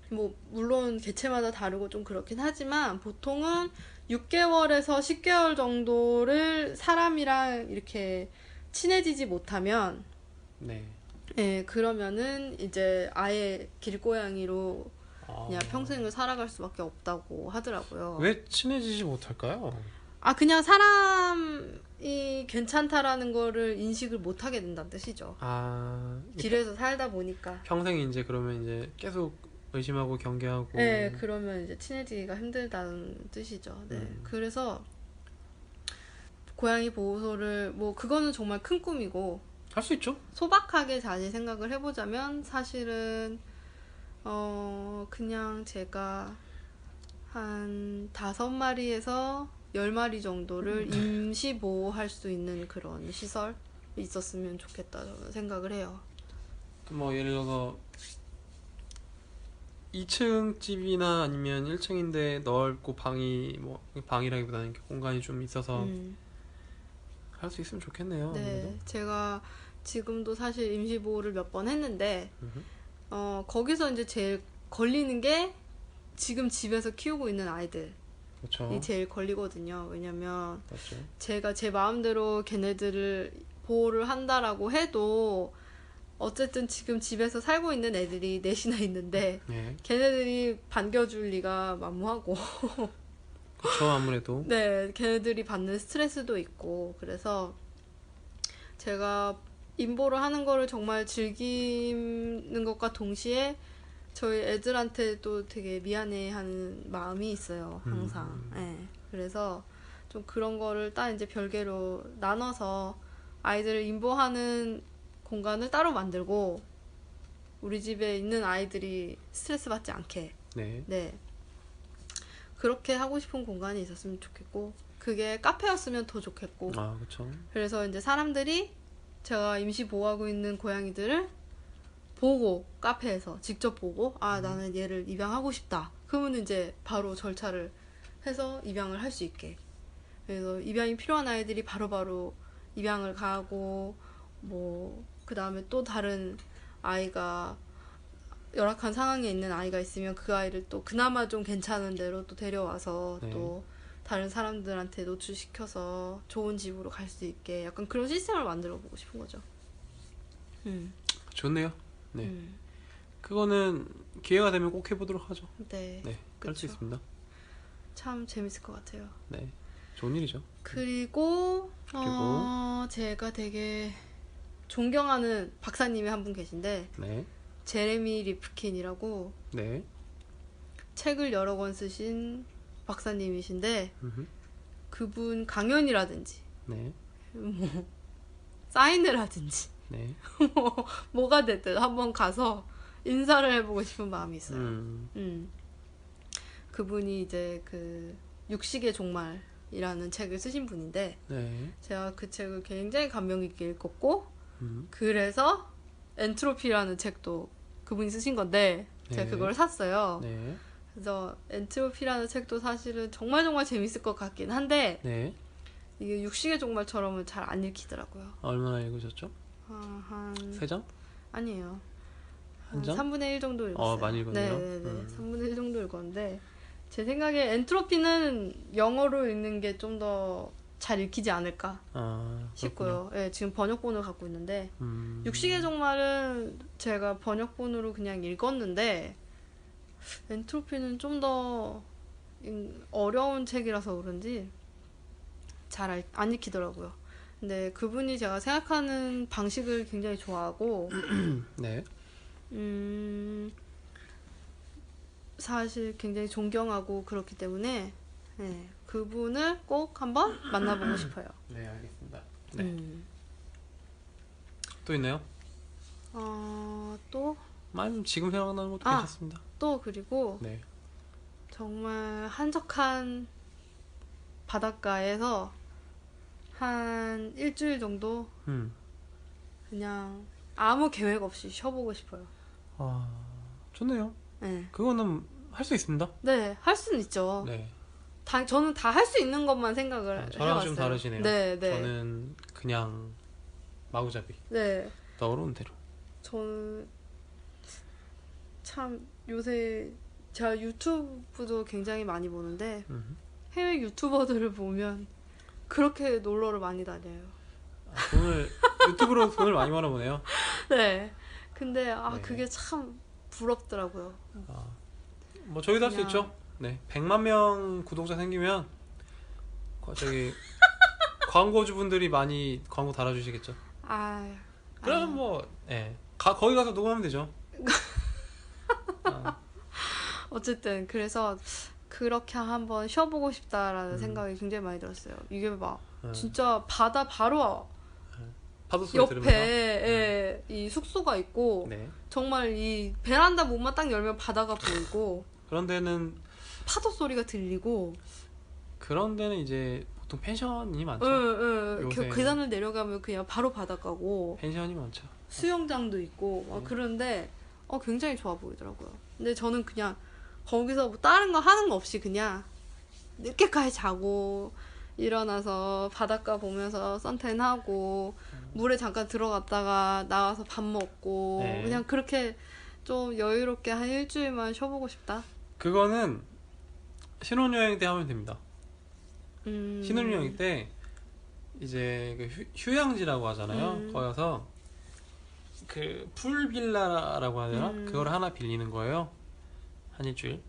뭐 물론 개체마다 다르고 좀 그렇긴 하지만 보통은 6개월에서 10개월 정도를 사람이랑 이렇게 친해지지 못하면 네. 예, 그러면은 이제 아예 길고양이로 그냥 평생을 살아갈 수밖에 없다고 하더라고요. 왜 친해지지 못할까요? 그냥 사람이 괜찮다라는 거를 인식을 못 하게 된다는 뜻이죠. 길에서 살다 보니까. 평생 이제 그러면 이제 계속 의심하고 경계하고. 네, 그러면 이제 친해지기가 힘들다는 뜻이죠. 네. 그래서 고양이 보호소를 뭐 그거는 정말 큰 꿈이고 할 수 있죠? 소박하게 다시 생각을 해보자면 사실은 그냥 제가 한 5마리에서 10마리 정도를 임시 보호할 수 있는 그런 시설이 있었으면 좋겠다 저는 생각을 해요. 뭐 예를 들어서 2층 집이나 아니면 1층인데 넓고 방이라기보다는 이렇게 공간이 좀 있어서 할 수 있으면 좋겠네요. 네, 아무래도. 제가 지금도 사실 임시 보호를 몇 번 했는데 거기서 이제 제일 걸리는 게 지금 집에서 키우고 있는 아이들이 그렇죠. 제일 걸리거든요. 왜냐면 맞죠. 제가 제 마음대로 걔네들을 보호를 한다라고 해도 어쨌든 지금 집에서 살고 있는 애들이 넷이나 있는데 네. 걔네들이 반겨줄 리가 만무하고 그렇죠. 아무래도. 네, 걔네들이 받는 스트레스도 있고 그래서 제가 임보를 하는 거를 정말 즐기는 것과 동시에 저희 애들한테도 되게 미안해하는 마음이 있어요. 항상. 네, 그래서 좀 그런 거를 딱 이제 별개로 나눠서 아이들을 임보하는 공간을 따로 만들고 우리 집에 있는 아이들이 스트레스 받지 않게 네 그렇게 하고 싶은 공간이 있었으면 좋겠고 그게 카페였으면 더 좋겠고 그렇죠. 그래서 이제 사람들이 제가 임시 보호하고 있는 고양이들을 보고 카페에서 직접 보고 나는 얘를 입양하고 싶다 그러면 이제 바로 절차를 해서 입양을 할 수 있게 그래서 입양이 필요한 아이들이 바로바로 입양을 가고 뭐 그 다음에 또 다른 아이가 열악한 상황에 있는 아이가 있으면 그 아이를 또 그나마 좀 괜찮은 데로 또 데려와서 또 다른 사람들한테 노출시켜서 좋은 집으로 갈 수 있게 약간 그런 시스템을 만들어 보고 싶은 거죠. 좋네요. 네. 그거는 기회가 되면 꼭 해보도록 하죠. 네. 할 수 있습니다. 참 재밌을 것 같아요. 네. 좋은 일이죠. 그리고 제가 되게 존경하는 박사님이 한 분 계신데 제레미 리프킨이라고 책을 여러 권 쓰신 박사님이신데 그분 강연이라든지 뭐 사인을 하든지 뭐가 됐든 한번 가서 인사를 해보고 싶은 마음이 있어요. 그분이 이제 그 육식의 종말이라는 책을 쓰신 분인데 제가 그 책을 굉장히 감명 깊게 읽었고 그래서 엔트로피라는 책도 그분이 쓰신 건데 제가 그걸 샀어요. 그래서 엔트로피라는 책도 사실은 정말 재밌을 것 같긴 한데 이게 육식의 종말처럼은 잘 안 읽히더라고요. 얼마나 읽으셨죠? 한 3장? 아니에요. 한 장? 3분의 1 정도 읽었어요. 많이 읽었네요. 네네네. 3분의 1 정도 읽었는데 제 생각에 엔트로피는 영어로 읽는 게 좀 더 잘 읽히지 않을까 싶고요. 네, 지금 번역본을 갖고 있는데 육식의 종말은 제가 번역본으로 그냥 읽었는데 엔트로피는 좀 더 어려운 책이라서 그런지 잘 안 읽히더라고요. 근데 그분이 제가 생각하는 방식을 굉장히 좋아하고 사실 굉장히 존경하고 그렇기 때문에 그분을 꼭 한번 만나보고 싶어요. 네, 알겠습니다. 또 있나요? 또 지금 생각나는 것도 괜찮습니다. 또 그리고 정말 한적한 바닷가에서 한 일주일 정도 음. 그냥 아무 계획 없이 쉬어보고 싶어요. 아, 좋네요. 네. 그거는 할 수 있습니다. 네, 할 수는 있죠. 네. 저는 다 할 수 있는 것만 생각을 저랑 해왔어요. 좀 다르시네요. 네, 네. 저는 그냥 마구잡이. 네. 떠오르는 대로. 저는 참 요새 제가 유튜브도 굉장히 많이 보는데 해외 유튜버들을 보면 그렇게 놀러를 많이 다녀요. 유튜브로 돈을 많이 벌어보네요. 네. 근데 네. 그게 참 부럽더라고요. 뭐 저희도 할 수 그냥- 있죠. 네, 100만 명 구독자 생기면 저기 광고주분들이 많이 광고 달아주시겠죠. 그러면 뭐, 예, 거기 가서 녹음하면 되죠. 어쨌든 그래서 그렇게 한번 쉬어보고 싶다라는 생각이 굉장히 많이 들었어요. 이게 막 진짜 바다 바로 파도 소리 옆에 들으면서. 이 숙소가 있고 네. 정말 이 베란다 문만 딱 열면 바다가 보이고 그런 데는 파도 소리가 들리고 이제 보통 펜션이 많죠. 요새 계단을 내려가면 그냥 바로 바닷가고 펜션이 많죠. 수영장도 있고 막 그런데 굉장히 좋아 보이더라고요. 근데 저는 그냥 거기서 뭐 다른 거 하는 거 없이 그냥 늦게까지 자고 일어나서 바닷가 보면서 선탠하고 물에 잠깐 들어갔다가 나와서 밥 먹고 네. 그냥 그렇게 좀 여유롭게 한 일주일만 쉬어보고 싶다. 그거는 신혼여행 때 하면 됩니다. 음. 신혼여행 때 이제 그 휴양지라고 하잖아요. 거기 가서 그 풀빌라라고 하야 되나? 그걸 하나 빌리는 거예요. 한 일주일.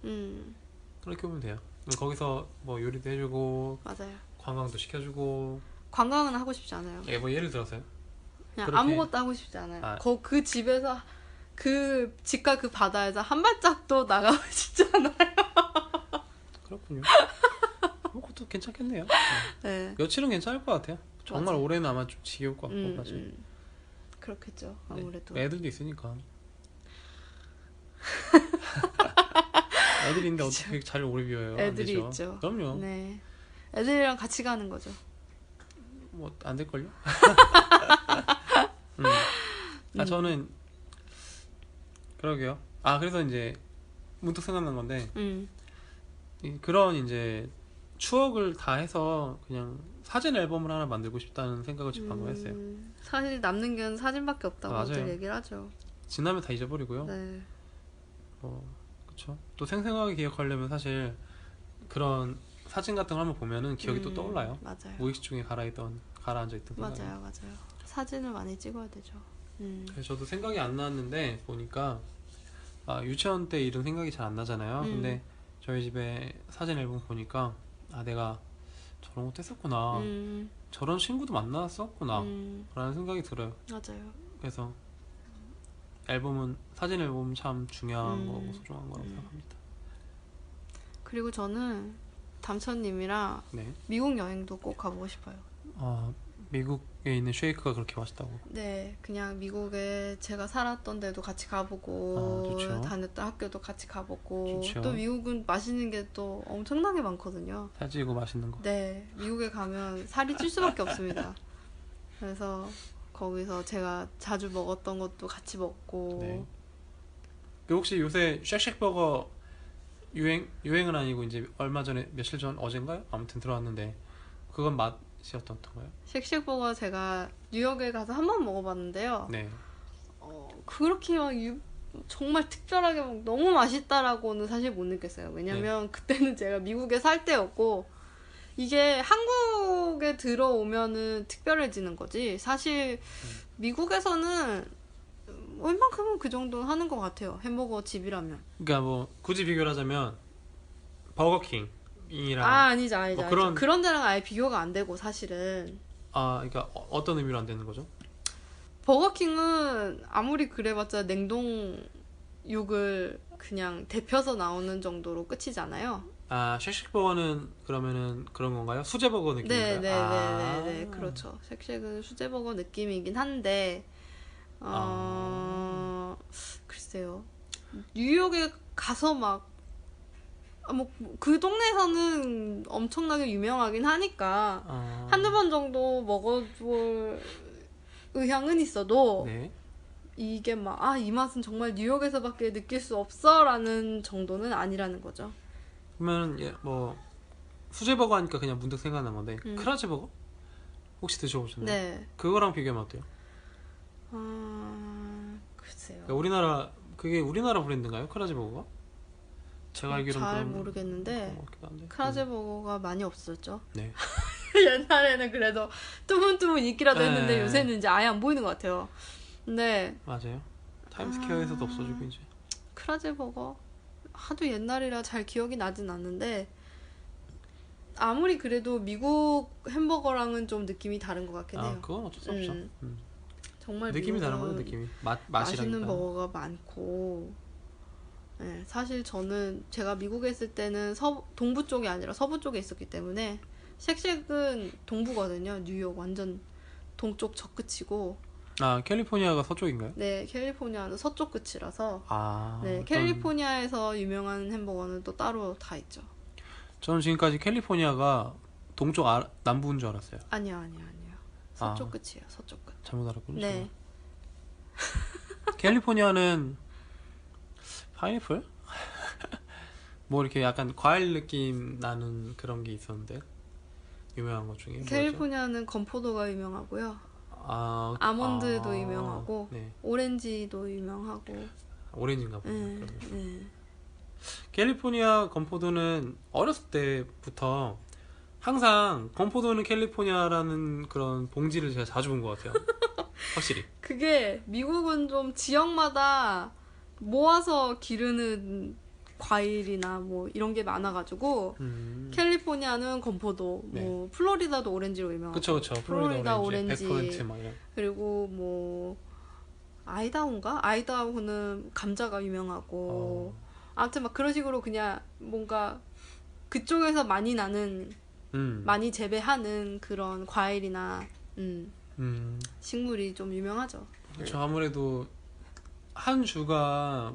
그렇게 보면 돼요. 거기서 뭐 요리도 해주고 맞아요. 관광도 시켜주고. 관광은 하고 싶지 않아요. 예, 뭐 예를 들어서요. 그냥 그렇게- 아무것도 하고 싶지 않아요. 아. 그 집에서 그 집과 그 바다에서 한 발짝도 나가고 싶지 않아요. 그렇군요. 뭐 그것도 괜찮겠네요. 네. 며칠은 괜찮을 것 같아요. 정말 맞아요. 올해는 아마 좀 지겨울 것 같고 사실. 그렇겠죠. 네. 아무래도. 애들도 있으니까. 애들이 있는데 어떻게 자리를 오래 비워요? 안 애들이 되죠. 있죠. 그럼요. 네. 애들이랑 같이 가는 거죠. 뭐 안 될걸요? 저는 그러게요. 그래서 이제 문득 생각난 건데 그런 이제 추억을 다 해서 그냥 사진 앨범을 하나 만들고 싶다는 생각을 지금 방금 했어요. 사실 남는 게 사진밖에 없다고들 맞아요. 얘기를 하죠. 지나면 다 잊어버리고요. 네. 그렇죠. 또 생생하게 기억하려면 사실 그런 사진 같은 거 한번 보면은 기억이 또 떠올라요. 맞아요. 무의식 중에 가라앉아있던 생각이. 맞아요. 사진을 많이 찍어야 되죠. 그래서 저도 생각이 안 났는데 보니까 유치원 때 이런 생각이 잘 안 나잖아요. 근데 저희 집에 사진 앨범 보니까 내가 저런 것도 했었구나. 저런 친구도 만났었구나. 라는 생각이 들어요. 맞아요. 그래서 사진 앨범 참 중요한 거고 소중한 거라고 생각합니다. 그리고 저는 담천님이랑 네. 미국 여행도 꼭 가보고 싶어요. 미국에 있는 쉐이크가 그렇게 맛있다고. 네, 그냥 미국에 제가 살았던 데도 같이 가보고 좋죠. 다녔던 학교도 같이 가보고 좋죠. 또 미국은 맛있는 게 또 엄청나게 많거든요. 살찌고 맛있는 거. 네, 미국에 가면 살이 찔 수밖에 없습니다. 그래서 거기서 제가 자주 먹었던 것도 같이 먹고. 네. 혹시 요새 쉑쉑버거 유행은 아니고 이제 얼마 전에 며칠 전 어젠가요? 아무튼 들어왔는데 그건 맛이 어떻던가요? 쉑쉑버거 제가 뉴욕에 가서 한 번 먹어봤는데요. 네. 그렇게 막 정말 특별하게 막 너무 맛있다라고는 사실 못 느꼈어요. 왜냐면 그때는 제가 미국에 살 때였고 이게 한국에 들어오면은 특별해지는 거지. 사실 미국에서는 웬만큼은 그 정도 하는 것 같아요. 햄버거 집이라면. 그러니까 뭐 굳이 비교를 하자면 버거킹이랑 아니죠. 그런 데랑 아예 비교가 안 되고 사실은. 그러니까 어떤 의미로 안 되는 거죠? 버거킹은 아무리 그래봤자 냉동육을 그냥 데펴서 나오는 정도로 끝이잖아요. 쉑쉑버거는 그러면은 그런 건가요? 수제버거 느낌인가요? 네, 그렇죠. 쉑쉑은 수제버거 느낌이긴 한데, 글쎄요. 뉴욕에 가서 막 뭐 그 동네에서는 엄청나게 유명하긴 하니까 한두 번 정도 먹어볼 의향은 있어도 네. 이게 막 이 맛은 정말 뉴욕에서밖에 느낄 수 없어라는 정도는 아니라는 거죠. 그러면 뭐 수제버거 하니까 그냥 문득 생각난 건데 음. 크라즈버거? 혹시 드셔보셨나요? 네. 그거랑 비교하면 어때요? 글쎄요. 그러니까 그게 우리나라 브랜드인가요? 크라즈버거가? 제가 알기로는 잘 그런 모르겠는데 것 같기도 한데. 크라제버거가 많이 없었죠. 네. 옛날에는 그래도 뜨문뜨문 있기라도 했는데 네. 요새는 이제 아예 안 보이는 것 같아요. 근데 맞아요. 타임스퀘어에서도 없어지고 이제. 크라제버거 하도 옛날이라 잘 기억이 나진 않는데 아무리 그래도 미국 햄버거랑은 좀 느낌이 다른 것 같긴 해요. 그건 어쩔 수 없죠. 정말 느낌이 다른 거죠, 미국은 느낌이. 맛있는 맛이라니까. 버거가 많고 네, 사실 저는 제가 미국에 있을 때는 동부 쪽이 아니라 서부 쪽에 있었기 때문에 쉑쉑은 동부거든요. 뉴욕 완전 동쪽 저 끝이고 캘리포니아가 서쪽인가요? 네, 캘리포니아는 서쪽 끝이라서 네, 어떤- 캘리포니아에서 유명한 햄버거는 또 따로 다 있죠. 저는 지금까지 캘리포니아가 동쪽 남부인 줄 알았어요. 아니요. 서쪽 끝이에요. 서쪽 끝. 잘못 알았군요. 네. 제가. 캘리포니아는 파인애플? 뭐 이렇게 약간 과일 느낌 나는 그런 게 있었는데 유명한 것 중에 뭐였죠? 캘리포니아는 건포도가 유명하고요. 아몬드도 유명하고 네. 오렌지도 유명하고 오렌지인가 보네요. 네, 그러면. 네. 캘리포니아 건포도는 어렸을 때부터 항상 건포도는 캘리포니아라는 그런 봉지를 제가 자주 본 것 같아요. 확실히. 그게 미국은 좀 지역마다 모아서 기르는 과일이나 뭐 이런 게 많아가지고 캘리포니아는 건포도, 네. 뭐 플로리다도 오렌지로 유명하고, 그쵸. 플로리다 오렌지, 100% 막 이런. 그리고 뭐 아이다호인가? 아이다호는 감자가 유명하고 아무튼 막 그런 식으로 그냥 뭔가 그쪽에서 많이 나는 많이 재배하는 그런 과일이나 식물이 좀 유명하죠. 그렇죠. 아무래도 한 주가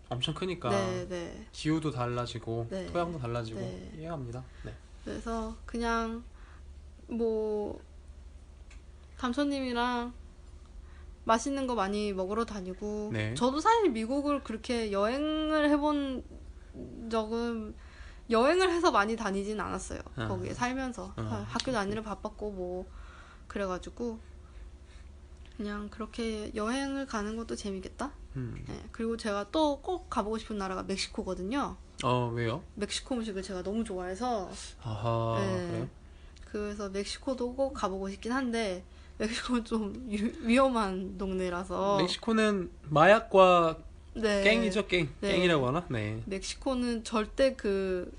엄청 크니까 네. 기후도 달라지고 네. 토양도 달라지고 네. 이해합니다. 네. 그래서 그냥 뭐 담소님이랑 맛있는 거 많이 먹으러 다니고 네. 저도 사실 미국을 그렇게 여행을 해본 적은 여행을 해서 많이 다니진 않았어요. 거기에 살면서 학교 다니느라 바빴고 뭐 그래가지고 그냥 그렇게 여행을 가는 것도 재밌겠다. 네, 그리고 제가 또 꼭 가보고 싶은 나라가 멕시코거든요. 왜요? 멕시코 음식을 제가 너무 좋아해서 아하. 네. 그래요? 그래서 멕시코도 꼭 가보고 싶긴 한데 멕시코는 좀 위험한 동네라서 멕시코는 마약과 네. 갱이죠, 갱. 네. 갱이라고 하나? 네. 멕시코는 절대 그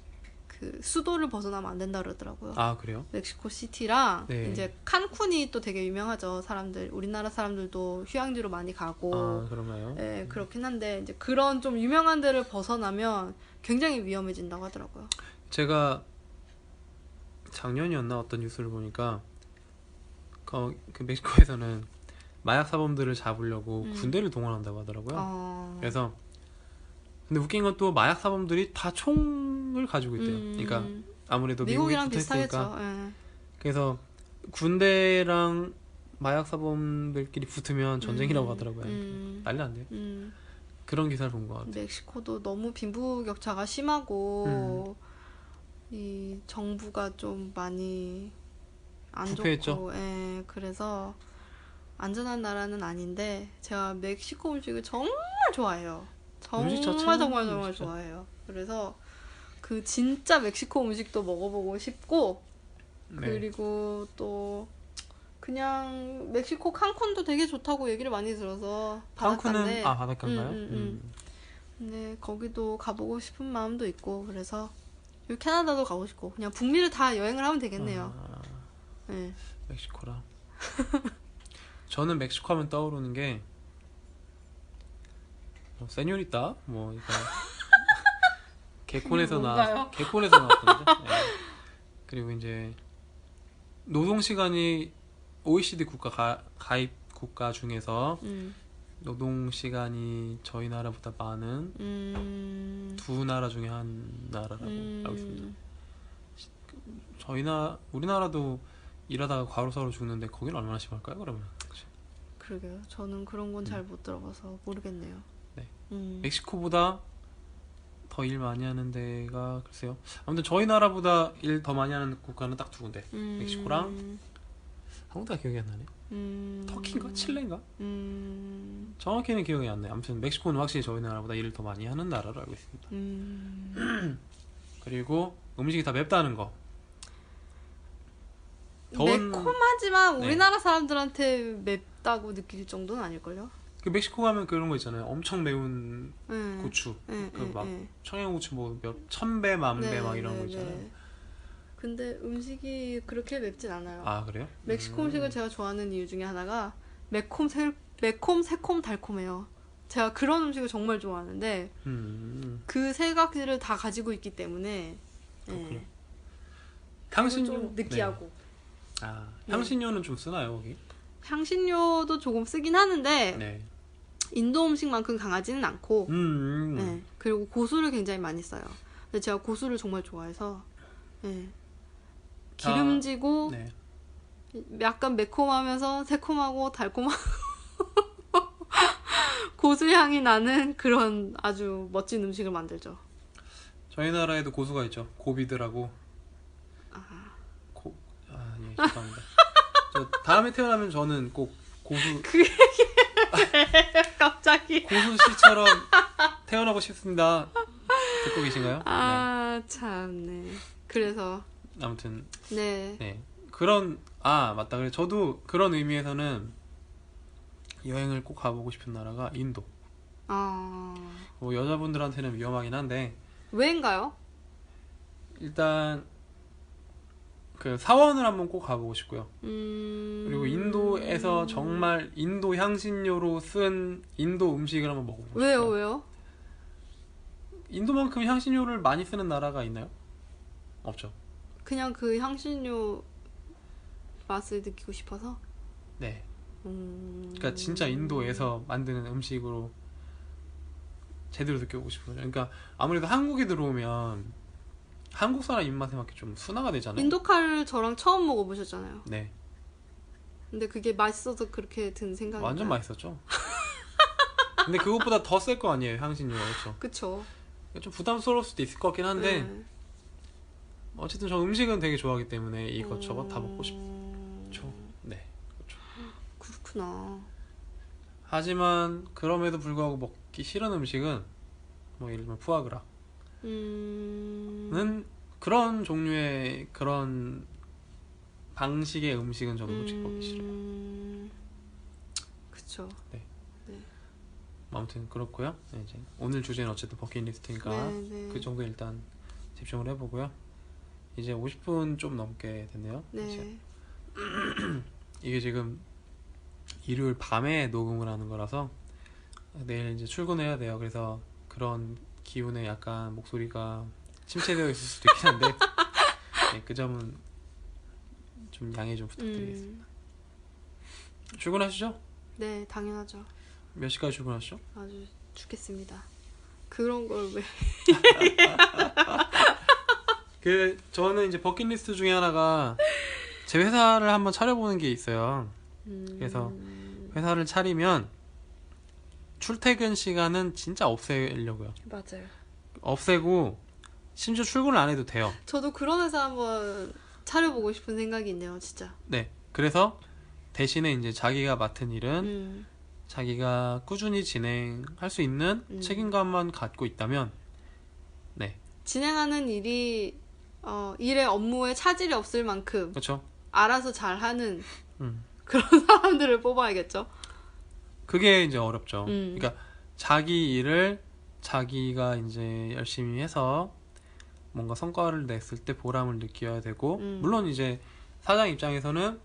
수도를 벗어나면 안 된다 그러더라고요. 그래요? 멕시코 시티랑 네. 이제 칸쿤이 또 되게 유명하죠. 우리나라 사람들도 휴양지로 많이 가고. 그런가요? 네, 그렇긴 한데 이제 그런 좀 유명한 데를 벗어나면 굉장히 위험해진다고 하더라고요. 제가 작년이었나 어떤 뉴스를 보니까 그 멕시코에서는 마약 사범들을 잡으려고 군대를 동원한다고 하더라고요. 그래서 근데 웃긴 건 또 마약 사범들이 다 총을 가지고 있대요. 그러니까 아무래도 미국이랑 미국이 비슷하겠죠. 붙어있으니까. 그래서 군대랑 마약 사범들끼리 붙으면 전쟁이라고 하더라고요. 난리 난대요. 그런 기사를 본 것 같아요. 멕시코도 너무 빈부격차가 심하고 이 정부가 좀 많이 안 부패했죠? 좋고, 그래서 안전한 나라는 아닌데 제가 멕시코 음식을 정말 좋아해요. 음식 자체는 정말 진짜. 좋아해요. 그래서 그 진짜 멕시코 음식도 먹어보고 싶고 네. 그리고 또 그냥 멕시코 칸쿤도 되게 좋다고 얘기를 많이 들어서 칸쿤은 바닷가인데 바닷가인가요? 근데 거기도 가보고 싶은 마음도 있고 그래서 여기 캐나다도 가고 싶고 그냥 북미를 다 여행을 하면 되겠네요. 네. 멕시코라. 저는 멕시코 하면 떠오르는 게 세뇨리따 그러니까 개콘에서 뭔가요? 나왔던 거죠. 네. 그리고 이제 노동 시간이 OECD 국가 가입 국가 중에서 노동 시간이 저희 나라보다 많은 두 나라 중에 한 나라라고 알고 있습니다. 우리나라도 일하다가 과로사로 죽는데 거기는 얼마나 심할까요? 그러면 그치? 그러게요. 저는 그런 건 잘 못 들어봐서 모르겠네요. 네. 멕시코보다 더 일 많이 하는 데가 글쎄요. 아무튼 저희 나라보다 일 더 많이 하는 국가는 딱 두 군데. 멕시코랑 아무도 기억이 안 나네. 터키인가? 칠레인가? 정확히는 기억이 안 나요. 아무튼 멕시코는 확실히 저희 나라보다 일을 더 많이 하는 나라로 알고 있습니다. 그리고 음식이 다 맵다는 거. 매콤하지만 네. 우리나라 사람들한테 맵다고 느낄 정도는 아닐걸요? 그 멕시코 가면 그런 거 있잖아요. 엄청 매운 고추. 네, 그 막 네. 청양고추 뭐 몇 천 배, 만 배 네, 막 이런 네, 거 있잖아요. 네. 근데 음식이 그렇게 맵진 않아요. 아, 그래요? 멕시코 음식을 제가 좋아하는 이유 중에 하나가 매콤, 새콤, 달콤해요. 제가 그런 음식을 정말 좋아하는데 그 세 가지를 다 가지고 있기 때문에 그렇군요. 향신료 좀 느끼하고. 네. 아, 향신료는 좀 쓰나요, 거기? 향신료도 조금 쓰긴 하는데 네. 인도 음식만큼 강하지는 않고 네. 그리고 고수를 굉장히 많이 써요. 근데 제가 고수를 정말 좋아해서 기름지고 네. 약간 매콤하면서 새콤하고 달콤하고 고수향이 나는 그런 아주 멋진 음식을 만들죠. 저희 나라에도 고수가 있죠. 고비드라고. 예, 죄송합니다. 저 다음에 태어나면 저는 꼭 고수 그 얘기 갑자기 고수 씨처럼 태어나고 싶습니다. 듣고 계신가요? 아 참네. 그래서 네. 아무튼 네. 네. 맞다. 그래. 저도 그런 의미에서는 여행을 꼭 가보고 싶은 나라가 인도. 뭐 여자분들한테는 위험하긴 한데 왜인가요? 일단 그 사원을 한번 꼭 가보고 싶고요. 그리고 인도에서 정말 인도 향신료로 쓴 인도 음식을 한번 먹어보고 싶어요. 왜요? 인도만큼 향신료를 많이 쓰는 나라가 있나요? 없죠. 그냥 그 향신료 맛을 느끼고 싶어서? 네. 그러니까 진짜 인도에서 만드는 음식으로 제대로 느껴보고 싶어요. 그러니까 아무래도 한국에 들어오면 한국 사람 입맛에 맞게 좀 순화가 되잖아요. 인도칼을 저랑 처음 먹어보셨잖아요. 네. 근데 그게 맛있어서 그렇게 든 생각이 완전 맛있었죠. 근데 그것보다 더 셀 거 아니에요, 향신료가. 그렇죠. 그쵸. 좀 부담스러울 수도 있을 것 같긴 한데 어쨌든 저 음식은 되게 좋아하기 때문에 이것저것 다 먹고 싶죠. 네, 그렇죠. 그렇구나. 하지만 그럼에도 불구하고 먹기 싫은 음식은 뭐 예를 들면 푸아그라 는 그런 종류의 그런 방식의 음식은 저도 솔직히 먹기 싫어요. 그쵸. 네. 아무튼 그렇고요. 네, 이제 오늘 주제는 어쨌든 버킷리스트니까 그 정도 일단 집중을 해보고요. 이제 50분 좀 넘게 됐네요. 네. 이게 지금 일요일 밤에 녹음을 하는 거라서 내일 이제 출근해야 돼요. 그래서 그런 기운에 약간 목소리가 침체되어 있을 수도 있긴 한데 네, 그 점은 좀 양해 좀 부탁드리겠습니다. 출근하시죠? 네, 당연하죠. 몇 시까지 출근하시죠? 아주 죽겠습니다. 그런 걸 왜? 저는 이제 버킷리스트 중에 하나가 제 회사를 한번 차려보는 게 있어요. 그래서 회사를 차리면 출퇴근 시간은 진짜 없애려고요. 맞아요. 없애고 심지어 출근을 안 해도 돼요. 저도 그런 회사 한번 차려보고 싶은 생각이 있네요, 진짜. 네. 그래서 대신에 이제 자기가 맡은 일은 자기가 꾸준히 진행할 수 있는 책임감만 갖고 있다면, 네. 진행하는 일이 일의 업무에 차질이 없을 만큼 그렇죠. 알아서 잘하는 음. 그런 사람들을 뽑아야겠죠. 그게 이제 어렵죠. 그러니까 자기 일을 자기가 이제 열심히 해서 뭔가 성과를 냈을 때 보람을 느껴야 되고, 물론 이제 사장 입장에서는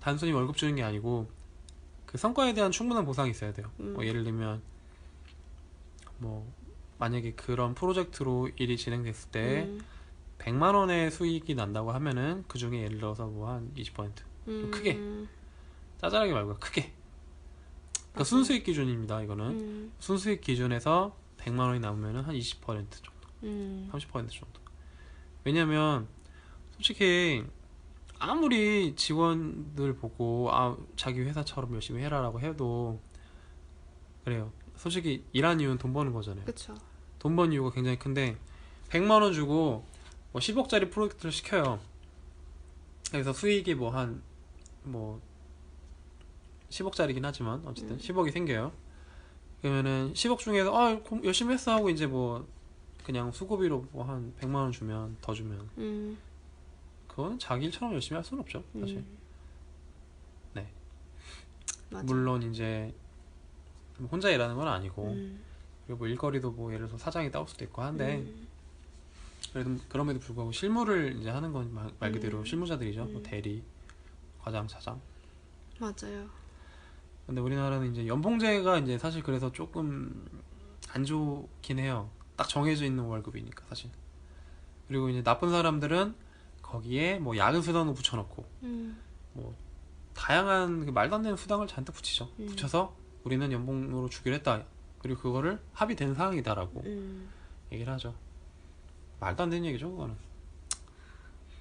단순히 월급 주는 게 아니고 그 성과에 대한 충분한 보상이 있어야 돼요. 뭐 예를 들면 뭐 만약에 그런 프로젝트로 일이 진행됐을 때 100만 원의 수익이 난다고 하면은 그 중에 예를 들어서 뭐 한 20%, 좀 크게, 짜잘하게 말고 크게 그러니까 순수익 기준입니다. 이거는 음, 순수익 기준에서 100만 원이 남으면 한 20% 정도, 음, 30% 정도. 왜냐면 솔직히 아무리 직원들 보고 자기 회사처럼 열심히 해라라고 해도 그래요. 솔직히 일하는 이유는 돈 버는 거잖아요. 그쵸. 돈 버는 이유가 굉장히 큰데 100만 원 주고 뭐 10억짜리 프로젝트를 시켜요. 그래서 수익이 뭐 10억짜리긴 하지만 어쨌든 10억이 생겨요. 그러면은 10억 중에서 열심히 했어 하고 이제 뭐 그냥 수고비로 뭐 한 100만 원 주면 더 주면 음, 그거는 자기 일처럼 열심히 할 수는 없죠, 사실. 네. 맞아. 물론 이제 혼자 일하는 건 아니고 음, 그리고 뭐 일거리도 뭐 예를 들어서 사장이 따올 수도 있고 한데 음, 그래도 그럼에도 불구하고 실무를 이제 하는 건 말 그대로 실무자들이죠. 뭐 대리, 과장, 차장. 맞아요. 근데 우리나라는 이제 연봉제가 이제 사실 그래서 조금 안 좋긴 해요. 딱 정해져 있는 월급이니까 사실. 그리고 이제 나쁜 사람들은 거기에 뭐 야근 수당도 붙여놓고 음, 뭐 다양한 그 말도 안 되는 수당을 잔뜩 붙이죠. 붙여서 우리는 연봉으로 주기로 했다. 그리고 그거를 합의된 사항이다라고 얘기를 하죠. 말도 안 되는 얘기죠, 그거는.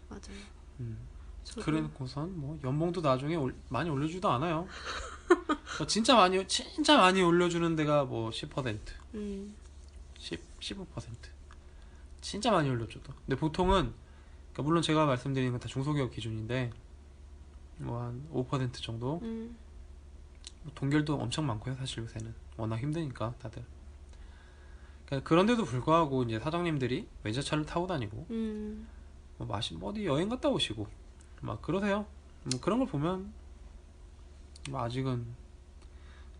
맞아요. 음. 저도, 그래놓고선 뭐 연봉도 나중에 많이 올려주지도 않아요. 뭐 진짜 많이 올려주는 데가 뭐 10%, 음, 15%. 진짜 많이 올려줘도. 근데 보통은 그러니까 물론 제가 말씀드리는 건 다 중소기업 기준인데 뭐 한 5% 정도. 뭐 동결도 엄청 많고요, 사실 요새는 워낙 힘드니까 다들. 그러니까 그런데도 불구하고 이제 사장님들이 외제차를 타고 다니고 뭐 어디 여행 갔다 오시고 막 그러세요. 뭐 그런 걸 보면 뭐 아직은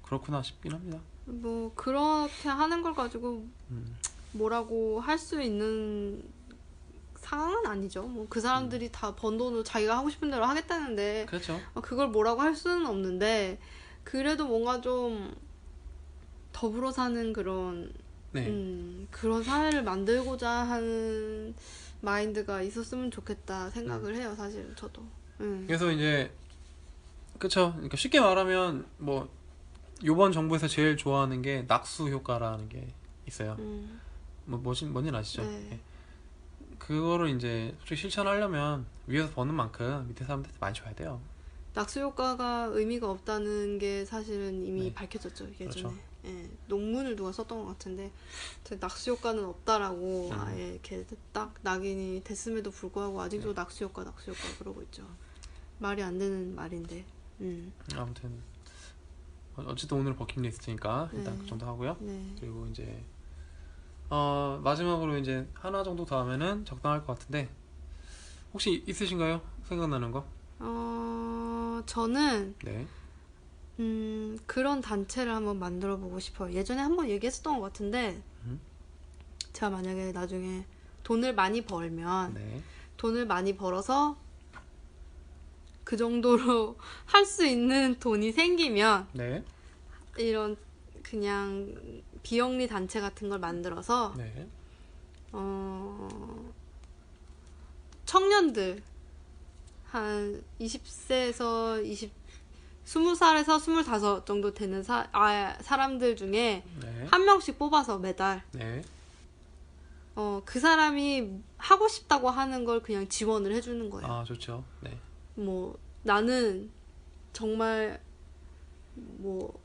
그렇구나 싶긴 합니다. 뭐 그렇게 하는 걸 가지고 음, 뭐라고 할 수 있는 상황은 아니죠. 뭐 그 사람들이 다 번 돈으로 자기가 하고 싶은 대로 하겠다는데 그렇죠. 그걸 뭐라고 할 수는 없는데 그래도 뭔가 좀 더불어 사는 그런 네. 그런 사회를 만들고자 하는 마인드가 있었으면 좋겠다 생각을 해요. 사실은 저도. 그래서 이제 그쵸. 그러니까 쉽게 말하면 뭐 요번 정부에서 제일 좋아하는 게 낙수 효과라는 게 있어요. 뭔지 아시죠? 네. 예. 그거를 이제 솔직히 실천하려면 위에서 버는 만큼 밑에 사람들한테 많이 줘야 돼요. 낙수 효과가 의미가 없다는 게 사실은 이미 네. 밝혀졌죠, 예전에. 그렇죠. 예, 논문을 누가 썼던 것 같은데 낙수 효과는 없다라고 음. 아예 이렇게 딱 낙인이 됐음에도 불구하고 아직도 낙수 효과 그러고 있죠. 말이 안 되는 말인데. 아무튼 어쨌든 오늘 버킷리스트니까 일단 네. 그 정도 하고요. 네. 그리고 이제 마지막으로 이제 하나 정도 더 하면은 적당할 것 같은데 혹시 있으신가요? 생각나는 거? 저는 네. 그런 단체를 한번 만들어 보고 싶어요. 예전에 한번 얘기했었던 것 같은데 제가 만약에 나중에 돈을 많이 벌면 네. 돈을 많이 벌어서 그 정도로 할 수 있는 돈이 생기면 네. 이런 그냥 비영리 단체 같은 걸 만들어서 네. 청년들 한 20세에서 20살에서 25 정도 되는 사람들 중에 네. 한 명씩 뽑아서 매달 네. 그 사람이 하고 싶다고 하는 걸 그냥 지원을 해주는 거예요. 아, 좋죠. 네. 뭐 나는 정말 뭐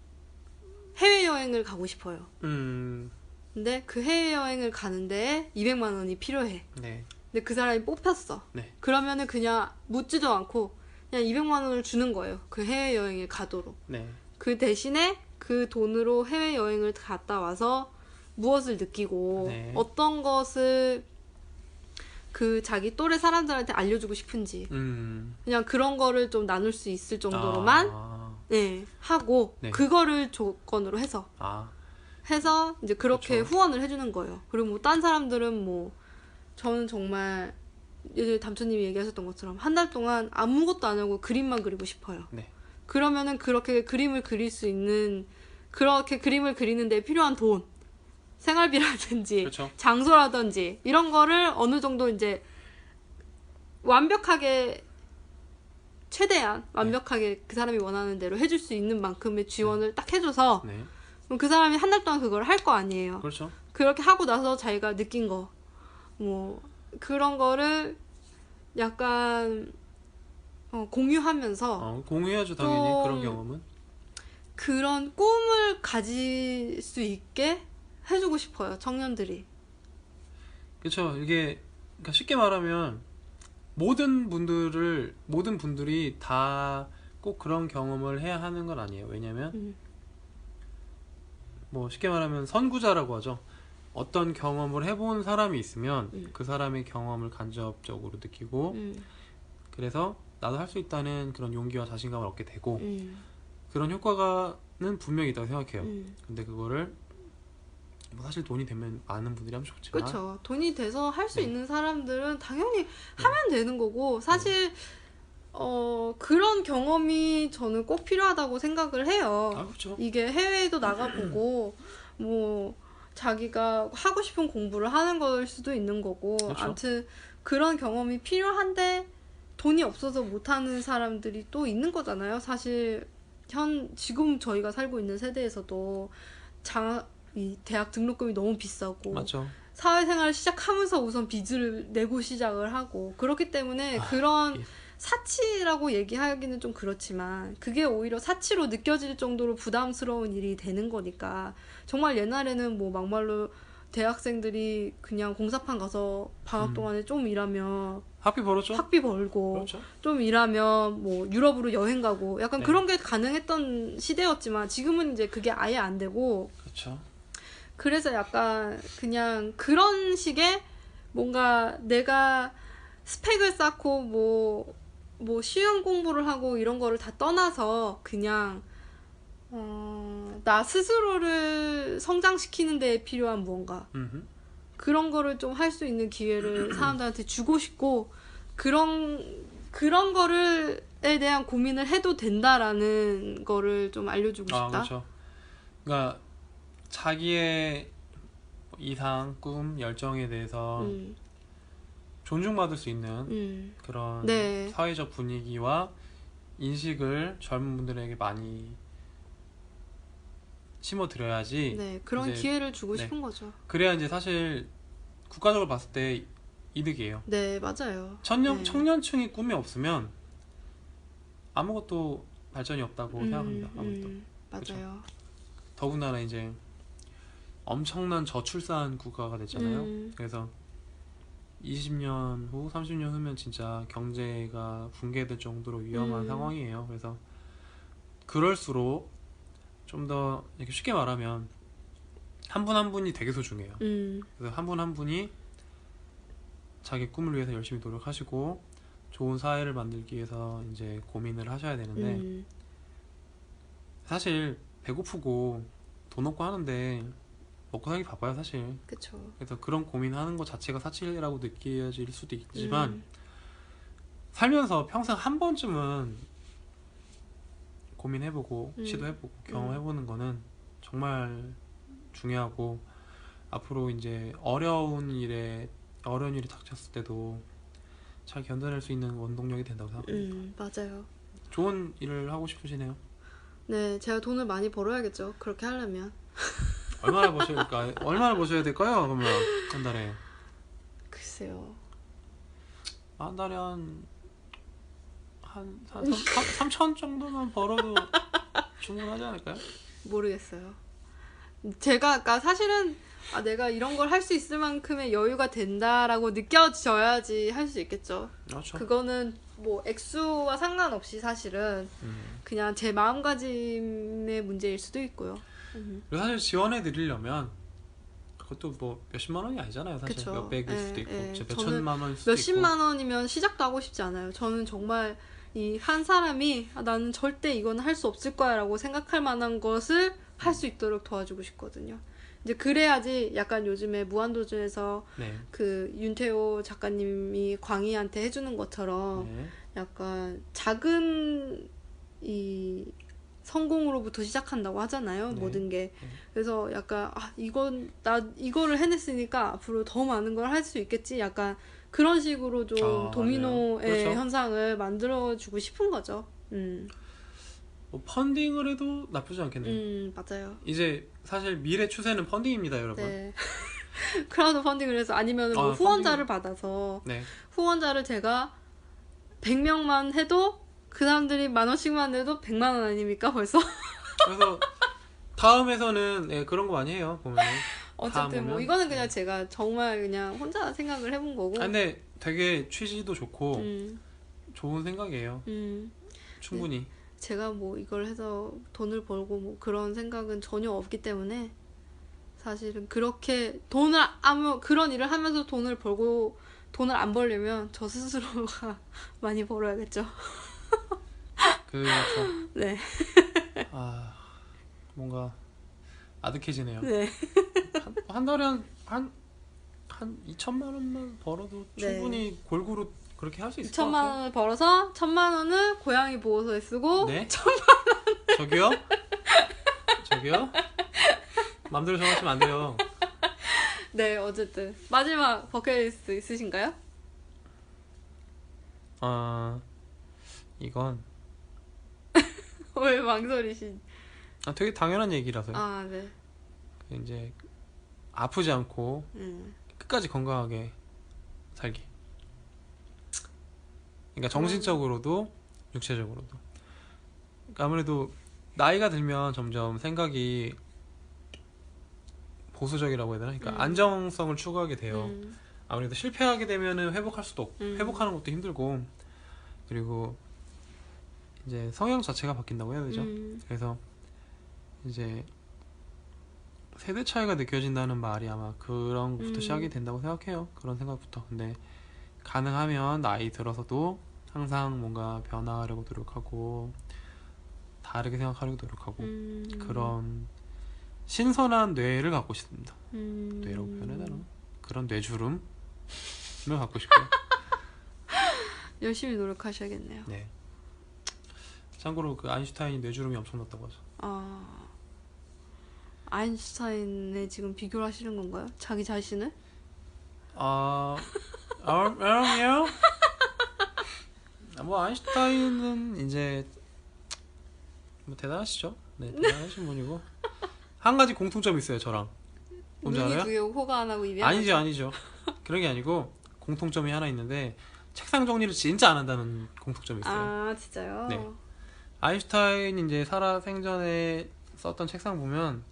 해외여행을 가고 싶어요. 근데 그 해외여행을 가는데 200만 원이 필요해. 네. 근데 그 사람이 뽑혔어. 네. 그러면은 그냥 묻지도 않고 그냥 200만 원을 주는 거예요. 그 해외여행에 가도록. 네. 그 대신에 그 돈으로 해외여행을 갔다 와서 무엇을 느끼고 네. 어떤 것을 그 자기 또래 사람들한테 알려주고 싶은지 그냥 그런 거를 좀 나눌 수 있을 정도로만 네, 하고 네. 그거를 조건으로 해서 이제 그렇게 그렇죠. 후원을 해주는 거예요. 그리고 뭐 딴 사람들은 뭐 저는 정말 예전에 담초님이 얘기하셨던 것처럼 한 달 동안 아무것도 안 하고 그림만 그리고 싶어요. 네. 그러면은 그렇게 그림을 그릴 수 있는 그렇게 그림을 그리는 데 필요한 돈 생활비라든지 그렇죠. 장소라든지 이런 거를 어느 정도 이제 완벽하게 최대한 완벽하게 그 사람이 원하는 대로 해줄 수 있는 만큼의 지원을 딱 해줘서 네. 그럼 그 사람이 한 달 동안 그걸 할 거 아니에요. 그렇죠. 그렇게 하고 나서 자기가 느낀 거, 뭐 그런 거를 약간 공유하면서 공유해야죠 당연히 좀 그런 경험은. 그런 꿈을 가질 수 있게 해주고 싶어요, 청년들이. 그렇죠. 이게 그러니까 쉽게 말하면 모든 분들이 다 꼭 그런 경험을 해야 하는 건 아니에요. 왜냐면 뭐 쉽게 말하면 선구자라고 하죠. 어떤 경험을 해본 사람이 있으면 그 사람의 경험을 간접적으로 느끼고 그래서 나도 할 수 있다는 그런 용기와 자신감을 얻게 되고 그런 효과가는 분명히 있다고 생각해요. 근데 그거를 뭐 사실 돈이 되면 많은 분들이 하면 좋지만 그렇죠. 돈이 돼서 할 수 네. 있는 사람들은 당연히 하면 되는 거고 사실 그런 경험이 저는 꼭 필요하다고 생각을 해요. 그렇죠. 이게 해외에도 나가보고 뭐 자기가 하고 싶은 공부를 하는 걸 수도 있는 거고 그렇죠. 아무튼 그런 경험이 필요한데 돈이 없어서 못하는 사람들이 또 있는 거잖아요. 사실 지금 저희가 살고 있는 세대에서도 이 대학 등록금이 너무 비싸고 맞죠. 사회생활을 시작하면서 우선 빚을 내고 시작을 하고 그렇기 때문에 그런 사치라고 얘기하기는 좀 그렇지만 그게 오히려 사치로 느껴질 정도로 부담스러운 일이 되는 거니까 정말 옛날에는 뭐 막말로 대학생들이 그냥 공사판 가서 방학 동안에 좀 일하면 학비 벌었죠. 학비 벌고 그렇죠. 좀 일하면 뭐 유럽으로 여행 가고 약간 네. 그런 게 가능했던 시대였지만 지금은 이제 그게 아예 안 되고 그렇죠. 그래서 약간 그냥 그런 식의 뭔가 내가 스펙을 쌓고 뭐 시험 공부를 하고 이런 거를 다 떠나서 그냥 나 스스로를 성장시키는 데 필요한 무언가 그런 거를 좀 할 수 있는 기회를 사람들한테 주고 싶고 그런 거를 에 대한 고민을 해도 된다라는 거를 좀 알려주고 싶다. 그렇죠. 그러니까 자기의 이상, 꿈, 열정에 대해서 존중받을 수 있는 그런 네. 사회적 분위기와 인식을 젊은 분들에게 많이 심어드려야지. 네, 그런 이제, 기회를 주고 네. 싶은 거죠. 그래야 이제 사실 국가적으로 봤을 때 이득이에요. 네, 맞아요. 네. 청년층이 꿈이 없으면 아무것도 발전이 없다고 생각합니다. 아무것도. 맞아요. 그쵸? 더군다나 이제 엄청난 저출산 국가가 됐잖아요. 그래서 20년 후, 30년 후면 진짜 경제가 붕괴될 정도로 위험한 상황이에요. 그래서 그럴수록 좀 더 이렇게 쉽게 말하면 한 분 한 분이 되게 소중해요. 그래서 한 분 한 분이 자기 꿈을 위해서 열심히 노력하시고 좋은 사회를 만들기 위해서 이제 고민을 하셔야 되는데 사실 배고프고 돈 없고 하는데 먹고 살기 바빠요 사실. 그쵸. 그래서 그런 고민하는 것 자체가 사치라고 느껴질 수도 있지만 살면서 평생 한 번쯤은 고민해보고 시도해보고 경험해보는 거는 정말 중요하고 앞으로 이제 어려운 일이 닥쳤을 때도 잘 견뎌낼 수 있는 원동력이 된다고 생각합니다. 맞아요. 좋은 일을 하고 싶으시네요. 네, 제가 돈을 많이 벌어야겠죠. 그렇게 하려면. 얼마나 버셔야 될까요? 그러면 한 달에 글쎄요. 한 달에 한 3천 정도만 벌어도 충분하지 않을까요? 모르겠어요. 제가 아까 사실은 내가 이런 걸 할 수 있을 만큼의 여유가 된다라고 느껴져야지 할 수 있겠죠. 그렇죠. 그거는 뭐 액수와 상관없이 사실은 그냥 제 마음가짐의 문제일 수도 있고요. 그리고 사실 지원해 드리려면 그것도 뭐 몇십만 원이 아니잖아요. 사실 그쵸. 몇백일 수도 있고 저는 몇천만 원일 수도 있고 몇십만 원이면 시작도 하고 싶지 않아요. 저는 정말 이 한 사람이 나는 절대 이건 할 수 없을 거야 라고 생각할 만한 것을 할 수 있도록 도와주고 싶거든요. 이제 그래야지 약간 요즘에 무한도전에서 네. 그 윤태호 작가님이 광희한테 해주는 것처럼 네. 약간 작은 이 성공으로부터 시작한다고 하잖아요. 네. 모든 게. 그래서 약간 이거를 해냈으니까 앞으로 더 많은 걸 할 수 있겠지. 약간 그런 식으로 좀 맞아요. 도미노의 그렇죠. 현상을 만들어주고 싶은 거죠. 뭐 펀딩을 해도 나쁘지 않겠네요. 맞아요. 이제 사실 미래 추세는 펀딩입니다, 여러분. 네. 크라우드 펀딩을 해서 아니면 뭐 아, 후원자를 받아서 네. 후원자를 제가 100명만 해도 그 사람들이 10,000원씩만 내도 100만 원 아닙니까 벌써? 그래서 다음에서는 네, 그런 거 많이 해요, 보면은. 어쨌든 뭐 보면. 이거는 그냥 제가 정말 그냥 혼자 생각을 해본 거고. 아, 근데 되게 취지도 좋고 음, 좋은 생각이에요. 충분히. 제가 뭐 이걸 해서 돈을 벌고 뭐 그런 생각은 전혀 없기 때문에 사실은 그렇게 그런 일을 하면서 돈을 벌고 돈을 안 벌려면 저 스스로가 많이 벌어야겠죠. 그렇죠. 네. 아, 뭔가 아득해지네요. 네. 한 달에 한 2천만 원만 벌어도 네. 충분히 골고루 그렇게 할 수 있을 것 2천만 같아요. 원을 벌어서 1,000만 원을 고양이 보호소에 쓰고 네? 저기요? 저기요? 맘대로 정하시면 안 돼요. 네, 어쨌든 마지막 버킷리스트 있으신가요? 이건 왜 망설이신? 되게 당연한 얘기라서요. 아, 네. 이제 아프지 않고 끝까지 건강하게 살기. 그러니까 정신적으로도 육체적으로도. 그러니까 아무래도 나이가 들면 점점 생각이 보수적이라고 해야 되나? 그러니까 안정성을 추구하게 돼요. 아무래도 실패하게 되면은 회복할 수도 없고 회복하는 것도 힘들고, 그리고 이제 성향 자체가 바뀐다고 해야 되죠. 그래서 이제 세대 차이가 느껴진다는 말이 아마 그런 것부터 시작이 된다고 생각해요. 그런 생각부터. 근데 가능하면 나이 들어서도 항상 뭔가 변화하려고 노력하고 다르게 생각하려고 노력하고 그런 신선한 뇌를 갖고 싶습니다. 뇌라고 표현해야 되나? 그런 뇌주름을 갖고 싶고요. 열심히 노력하셔야겠네요. 네. 참고로 그 아인슈타인이 뇌주름이 엄청났다고 하죠. 아, 아인슈타인에 지금 비교를 하시는 건가요? 자기 자신을? 아니요. 뭐 아인슈타인은 이제 뭐 대단하시죠. 네, 대단하신 분이고 한 가지 공통점이 있어요, 저랑. 뭔지 눈이 알아요? 두 개고 코가 하나고 입이 하나. 아니죠. 그런 게 아니고 공통점이 하나 있는데 책상 정리를 진짜 안 한다는 공통점이 있어요. 아, 진짜요? 네. 아인슈타인 이제 살아 생전에 썼던 책상 보면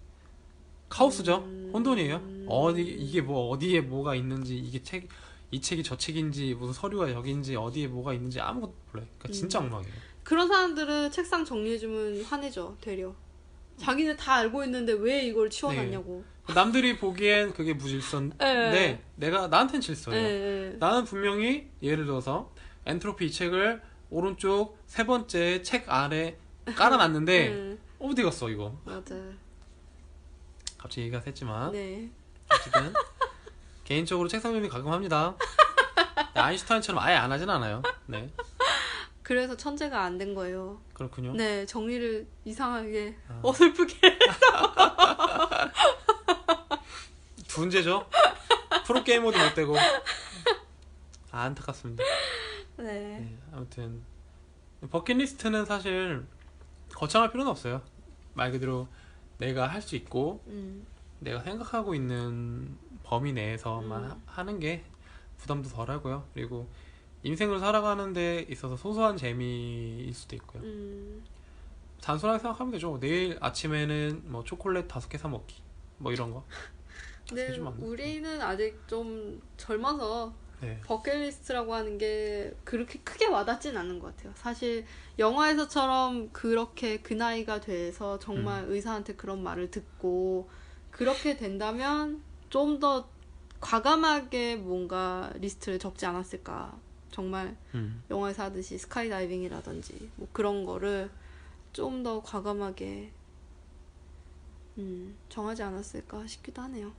카오스죠. 혼돈이에요. 이게 뭐 어디에 뭐가 있는지, 이 책이 저 책인지, 무슨 서류가 여기인지, 어디에 뭐가 있는지 아무것도 몰라요. 그러니까 진짜 엉망이에요. 그런 사람들은 책상 정리해주면 화내죠, 되려. 자기는 다 알고 있는데 왜 이걸 치워놨냐고. 남들이 보기엔 그게 무질서인데 나한텐 질서예요. 나는 분명히 예를 들어서 엔트로피 이 책을 오른쪽 세 번째 책 아래 깔아놨는데 어디 갔어 이거? 맞아. 갑자기 얘기가 샜지만 네. 어쨌든 개인적으로 책상 정리 가끔 합니다. 아인슈타인처럼 아예 안 하진 않아요. 네. 그래서 천재가 안 된 거예요. 그렇군요. 네, 정리를 이상하게 어설프게. 문제죠. 프로게이머도 못 되고. 안타깝습니다. 네. 네, 아무튼 버킷리스트는 사실 거창할 필요는 없어요. 말 그대로 내가 할 수 있고 내가 생각하고 있는 범위 내에서만 하는 게 부담도 덜하고요. 그리고 인생을 살아가는 데 있어서 소소한 재미일 수도 있고요. 단순하게 생각하면 되죠. 내일 아침에는 뭐 초콜릿 5개 사 먹기 뭐 이런 거. 근데 우리는 아직 좀 젊어서 네. 버킷리스트라고 하는 게 그렇게 크게 와닿진 않는 것 같아요. 사실 영화에서처럼 그렇게 그 나이가 돼서 정말 의사한테 그런 말을 듣고 그렇게 된다면 좀 더 과감하게 뭔가 리스트를 적지 않았을까. 정말 영화에서 하듯이 스카이다이빙이라든지 뭐 그런 거를 좀 더 과감하게 정하지 않았을까 싶기도 하네요.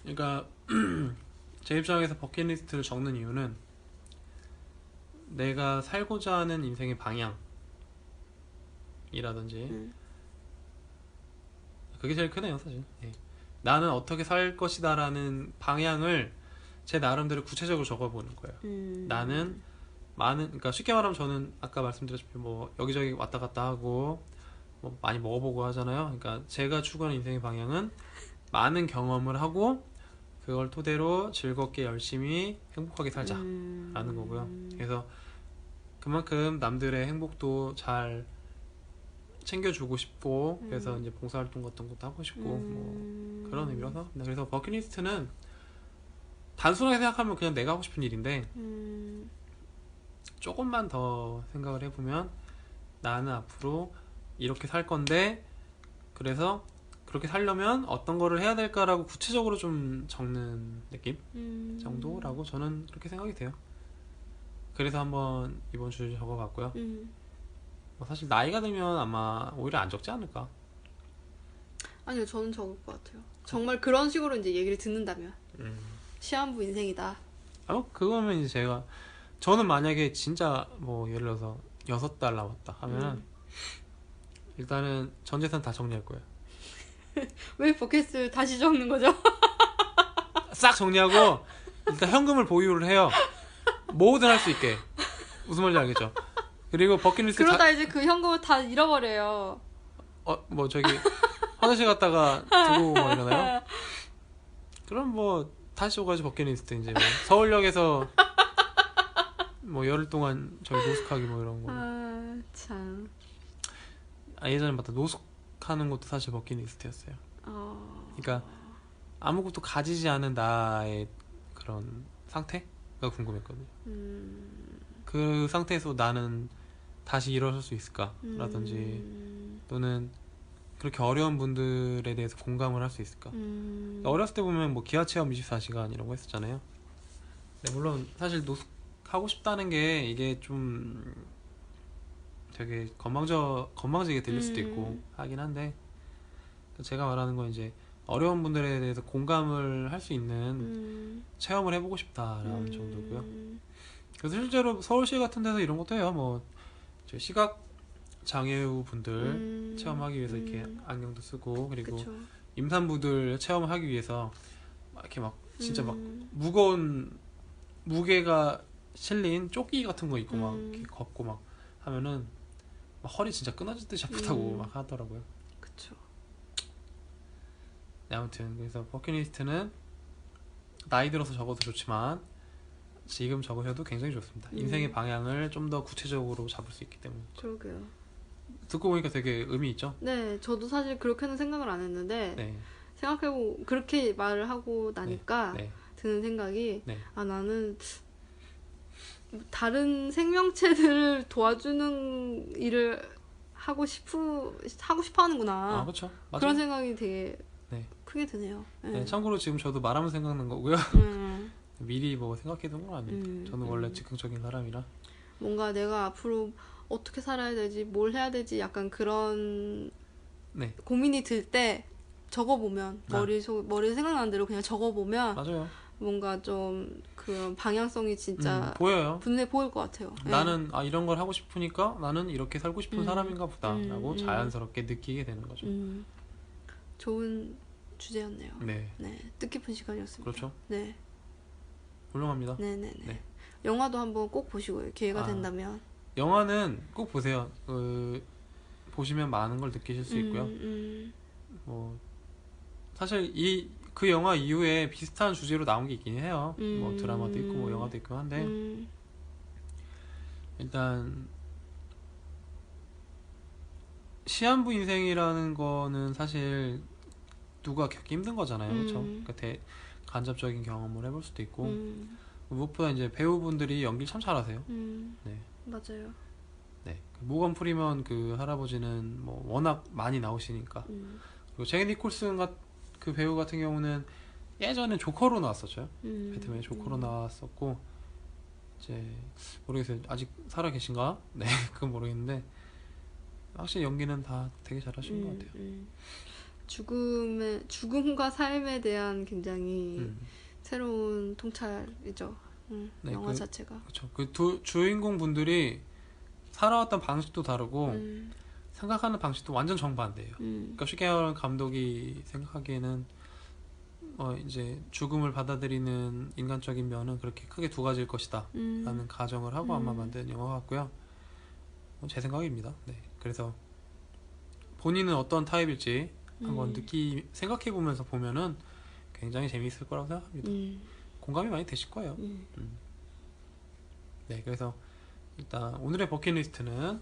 그러니까 제 입장에서 버킷리스트를 적는 이유는 내가 살고자 하는 인생의 방향이라든지 그게 제일 크네요, 사실. 네. 나는 어떻게 살 것이다 라는 방향을 제 나름대로 구체적으로 적어보는 거예요. 나는 그러니까 쉽게 말하면 저는 아까 말씀드렸다시피 뭐 여기저기 왔다 갔다 하고 뭐 많이 먹어보고 하잖아요. 그러니까 제가 추구하는 인생의 방향은 많은 경험을 하고 그걸 토대로 즐겁게 열심히 행복하게 살자라는 거고요. 그래서 그만큼 남들의 행복도 잘 챙겨주고 싶고 그래서 이제 봉사활동 같은 것도 하고 싶고 뭐 그런 의미라서. 그래서 버킷리스트는 단순하게 생각하면 그냥 내가 하고 싶은 일인데 조금만 더 생각을 해보면 나는 앞으로 이렇게 살 건데 그래서 그렇게 살려면 어떤 거를 해야 될까라고 구체적으로 좀 적는 느낌 정도라고 저는 그렇게 생각이 돼요. 그래서 한번 이번 주에 적어봤고요. 뭐 사실 나이가 들면 아마 오히려 안 적지 않을까. 아니요, 저는 적을 것 같아요. 정말 그런 식으로 이제 얘기를 듣는다면 시한부 인생이다. 그거면 이제 저는 만약에 진짜 뭐 예를 들어서 6달 남았다 하면은 일단은 전 재산 다 정리할 거예요. 왜 버킷을 다시 적는 거죠? 싹 정리하고 일단 현금을 보유를 해요. 뭐든 할 수 있게. 무슨 말인지 알겠죠? 그리고 버킷리스트 그러다 이제 그 현금을 다 잃어버려요. 뭐 저기 화장실 갔다가 두고 뭐 이러나요? 그럼 뭐 다시 오가지 버킷리스트 이제 뭐 서울역에서 뭐 열흘 동안 저희 노숙하기 뭐 이런 거. 참. 예전에 맞다 노숙하는 것도 사실 버킷리스트였어요. 그러니까 아무것도 가지지 않은 나의 그런 상태가 궁금했거든요. 그 상태에서 나는 다시 일어설 수 있을까? 라든지 또는 그렇게 어려운 분들에 대해서 공감을 할 수 있을까? 어렸을 때 보면 뭐 기하체험 24시간 이런 거 했었잖아요. 네, 물론 사실 노숙하고 싶다는 게 이게 좀 되게 건방지게 들릴 수도 있고 하긴 한데 제가 말하는 건 이제 어려운 분들에 대해서 공감을 할 수 있는 체험을 해보고 싶다라는 정도고요. 그래서 실제로 서울시 같은 데서 이런 것도 해요. 뭐 시각 장애우 분들 체험하기 위해서 이렇게 안경도 쓰고 그리고 그쵸. 임산부들 체험하기 위해서 이렇게 막 진짜 막 무거운 무게가 실린 조끼 같은 거 입고 막 이렇게 걷고 막 하면은 막 허리 진짜 끊어지듯이 아프다고 막 하더라고요. 그쵸. 네, 아무튼 그래서 버킷리스트는 나이 들어서 적어도 좋지만 지금 적으셔도 굉장히 좋습니다. 인생의 방향을 좀 더 구체적으로 잡을 수 있기 때문에. 그러게요. 듣고 보니까 되게 의미 있죠? 네, 저도 사실 그렇게는 생각을 안 했는데 네. 생각해보고 그렇게 말을 하고 나니까 네. 드는 생각이 네. 나는 다른 생명체들을 도와주는 일을 하고 싶어 하는구나. 그렇죠. 맞아요. 그런 생각이 되게 네. 크게 드네요. 네. 네, 참고로 지금 저도 말하면 생각난 거고요. 미리 뭐 생각해둔 건 아닙니다. 저는 원래 즉흥적인 사람이라. 뭔가 내가 앞으로 어떻게 살아야 되지, 뭘 해야 되지, 약간 그런 네. 고민이 들 때 적어보면 머리에 생각나는 대로 그냥 적어보면 맞아요. 뭔가 좀 그런 방향성이 진짜 보여요. 눈에 보일 것 같아요. 나는 이런 걸 하고 싶으니까 나는 이렇게 살고 싶은 사람인가 보다라고 자연스럽게 느끼게 되는 거죠. 좋은 주제였네요. 네. 네, 뜻깊은 시간이었습니다. 그렇죠. 네. 훌륭합니다. 네네네. 네. 영화도 한번 꼭 보시고요. 기회가 된다면. 영화는 꼭 보세요. 보시면 많은 걸 느끼실 수 있고요. 뭐 사실 그 영화 이후에 비슷한 주제로 나온 게 있긴 해요. 뭐 드라마도 있고 뭐 영화도 있고 한데 일단 시한부 인생이라는 거는 사실 누가 겪기 힘든 거잖아요. 그렇죠? 그러니까 간접적인 경험을 해볼 수도 있고 무엇보다 이제 배우분들이 연기를 참 잘하세요. 네. 맞아요. 네. 모건 프리먼 그 할아버지는 뭐 워낙 많이 나오시니까. 그리고 제이 니콜슨 그 배우 같은 경우는 예전에 조커로 나왔었죠. 배트맨 조커로 나왔었고 이제 모르겠어요. 아직 살아 계신가? 네, 그건 모르겠는데 확실히 연기는 다 되게 잘하시는 것 같아요. 죽음과 삶에 대한 굉장히 새로운 통찰이죠. 네, 영화 자체가. 그렇죠. 그 주인공 분들이 살아왔던 방식도 다르고 생각하는 방식도 완전 정반대예요. 그러니까 쉽게 말하면 감독이 생각하기에는 이제 죽음을 받아들이는 인간적인 면은 그렇게 크게 두 가지일 것이다 라는 가정을 하고 아마 만든 영화 같고요. 제 생각입니다. 네. 그래서 본인은 어떤 타입일지 한번 생각해보면서 보면은 굉장히 재미있을 거라고 생각합니다. 공감이 많이 되실 거예요. 네, 그래서 일단 오늘의 버킷리스트는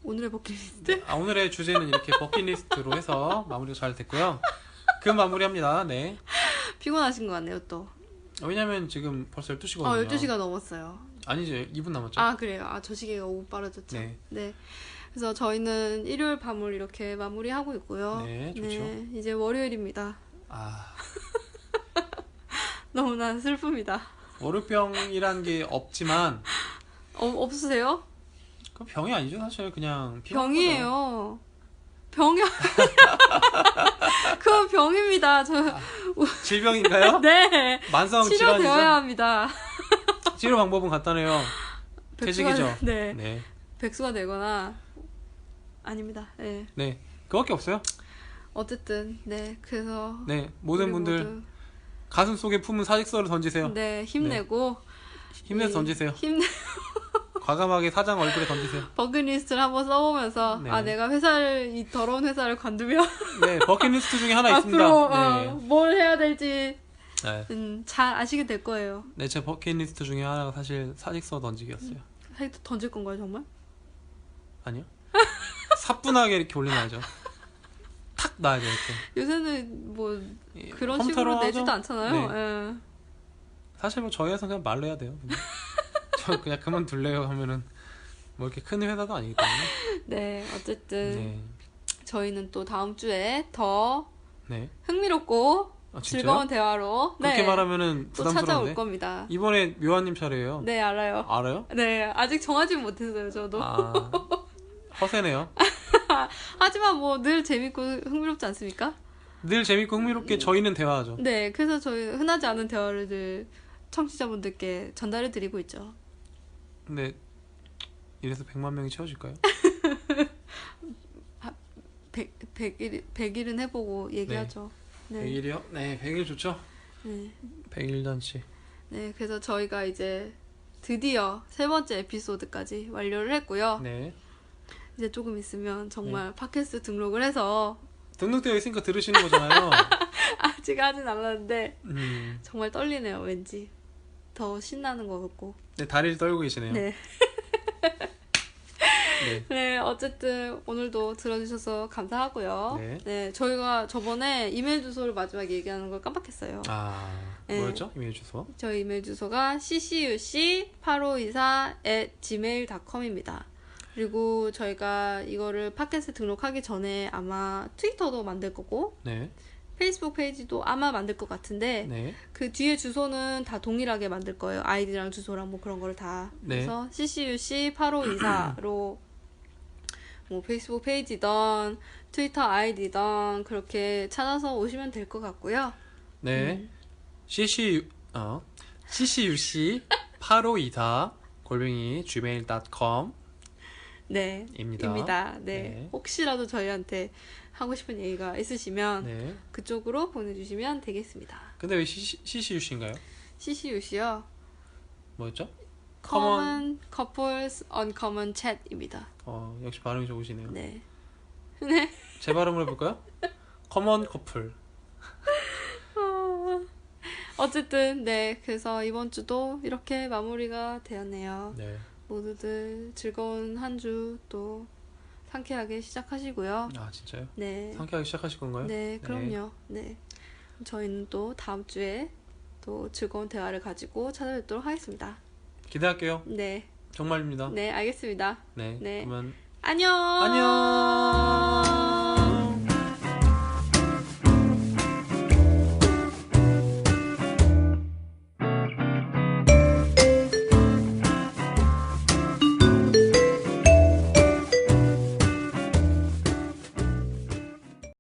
오늘의 주제는 이렇게 버킷리스트로 해서 마무리가 잘 됐고요. 그 마무리합니다. 네. 피곤하신 것 같네요 또. 왜냐면 지금 벌써 12시거든요. 12시가 넘었어요. 아니죠, 2분 남았죠. 아 그래요? 저 시계가 5분 빠르졌죠. 네. 그래서 저희는 일요일 밤을 이렇게 마무리하고 있고요. 네, 좋죠. 네, 이제 월요일입니다. 아, 너무나 슬픕니다. 월요병이란 게 없지만 없으세요? 그 병이 아니죠, 사실 그냥 피곤한 거죠. 병이에요. 병이 그건 병입니다. 질병인가요? 네. 만성 치료되어야 질환이죠. 합니다. 치료 방법은 간단해요. 퇴직이죠. 네. 백수가 되거나 아닙니다. 네. 네, 그거밖에 없어요. 어쨌든 네, 그래서 네, 모든 우리 분들 모두, 가슴 속에 품은 사직서를 던지세요. 네, 힘내고 힘내서 던지세요. 과감하게 사장 얼굴에 던지세요. 버킷리스트를 한번 써보면서 네. 내가 이 더러운 회사를 관두면 네, 버킷리스트 중에 하나 있습니다. 앞으로 뭘 해야 될지 네. 잘 아시게 될 거예요. 네, 제 버킷리스트 중에 하나가 사실 사직서 던지기였어요. 던질 건가요 정말? 아니요. 사뿐하게 이렇게 올려놔야죠. 탁 놔야죠, 이렇게. 요새는 뭐 그런 컴퓨터로 식으로 하죠? 내지도 않잖아요. 네. 예. 사실 뭐 저희 회사는 그냥 말로 해야 돼요. 저 그냥 그만둘래요 하면은 뭐 이렇게 큰 회사도 아니기 때문에. 네, 어쨌든 네. 저희는 또 다음 주에 더 네. 흥미롭고 진짜요? 즐거운 대화로 그렇게 말하면은 또 찾아올 부담스러운데. 겁니다. 이번에 묘아님 차례예요. 네, 알아요. 알아요? 네, 아직 정하지는 못했어요, 저도. 허세네요. 하지만 뭐 늘 재밌고 흥미롭지 않습니까? 늘 재밌고 흥미롭게 저희는 대화하죠. 네, 그래서 저희 흔하지 않은 대화를 늘 청취자분들께 전달해 드리고 있죠. 근데 이래서 100만 명이 채워질까요? 100일은 해보고 얘기하죠. 네. 100일이요? 네, 100일 좋죠. 네. 100일 잔치. 네, 그래서 저희가 이제 드디어 3번째 에피소드까지 완료를 했고요. 네. 이제 조금 있으면 정말 팟캐스트 등록을 해서 등록되어 있으니까 들으시는 거잖아요. 아직 하진 않았는데 음. 정말 떨리네요. 왠지 더 신나는 것 같고. 네, 다리를 떨고 계시네요. 네. 네. 네, 어쨌든 오늘도 들어주셔서 감사하고요. 네. 네, 저희가 저번에 이메일 주소를 마지막에 얘기하는 걸 깜빡했어요. 네. 뭐였죠? 이메일 주소? 저희 이메일 주소가 ccuc8524@gmail.com입니다. 그리고 저희가 이거를 팟캐스트 등록하기 전에 아마 트위터도 만들 거고 네. 페이스북 페이지도 아마 만들 것 같은데 네. 그 뒤에 주소는 다 동일하게 만들 거예요. 아이디랑 주소랑 뭐 그런 거를 다. 네. 그래서 ccuc8524로 뭐 페이스북 페이지든 트위터 아이디든 그렇게 찾아서 오시면 될 것 같고요. 네. ccuc8524 @gmail.com 네. 입니다. 네. 네. 혹시라도 저희한테 하고 싶은 얘기가 있으시면 네. 그쪽으로 보내주시면 되겠습니다. 근데 왜 ccuc인가요? CCUC요. 뭐였죠? Common Couples Uncommon Chat입니다. 역시 발음이 좋으시네요. 네. 제 발음을 해볼까요? 커먼 커플. 어쨌든 네, 그래서 이번 주도 이렇게 마무리가 되었네요. 네. 모두들 즐거운 한 주 또 상쾌하게 시작하시고요. 진짜요? 네. 상쾌하게 시작하실 건가요? 네, 그럼요. 네. 저희는 또 다음 주에 또 즐거운 대화를 가지고 찾아뵙도록 하겠습니다. 기대할게요. 네. 정말입니다. 네, 알겠습니다. 네. 네. 그러면 안녕! 안녕!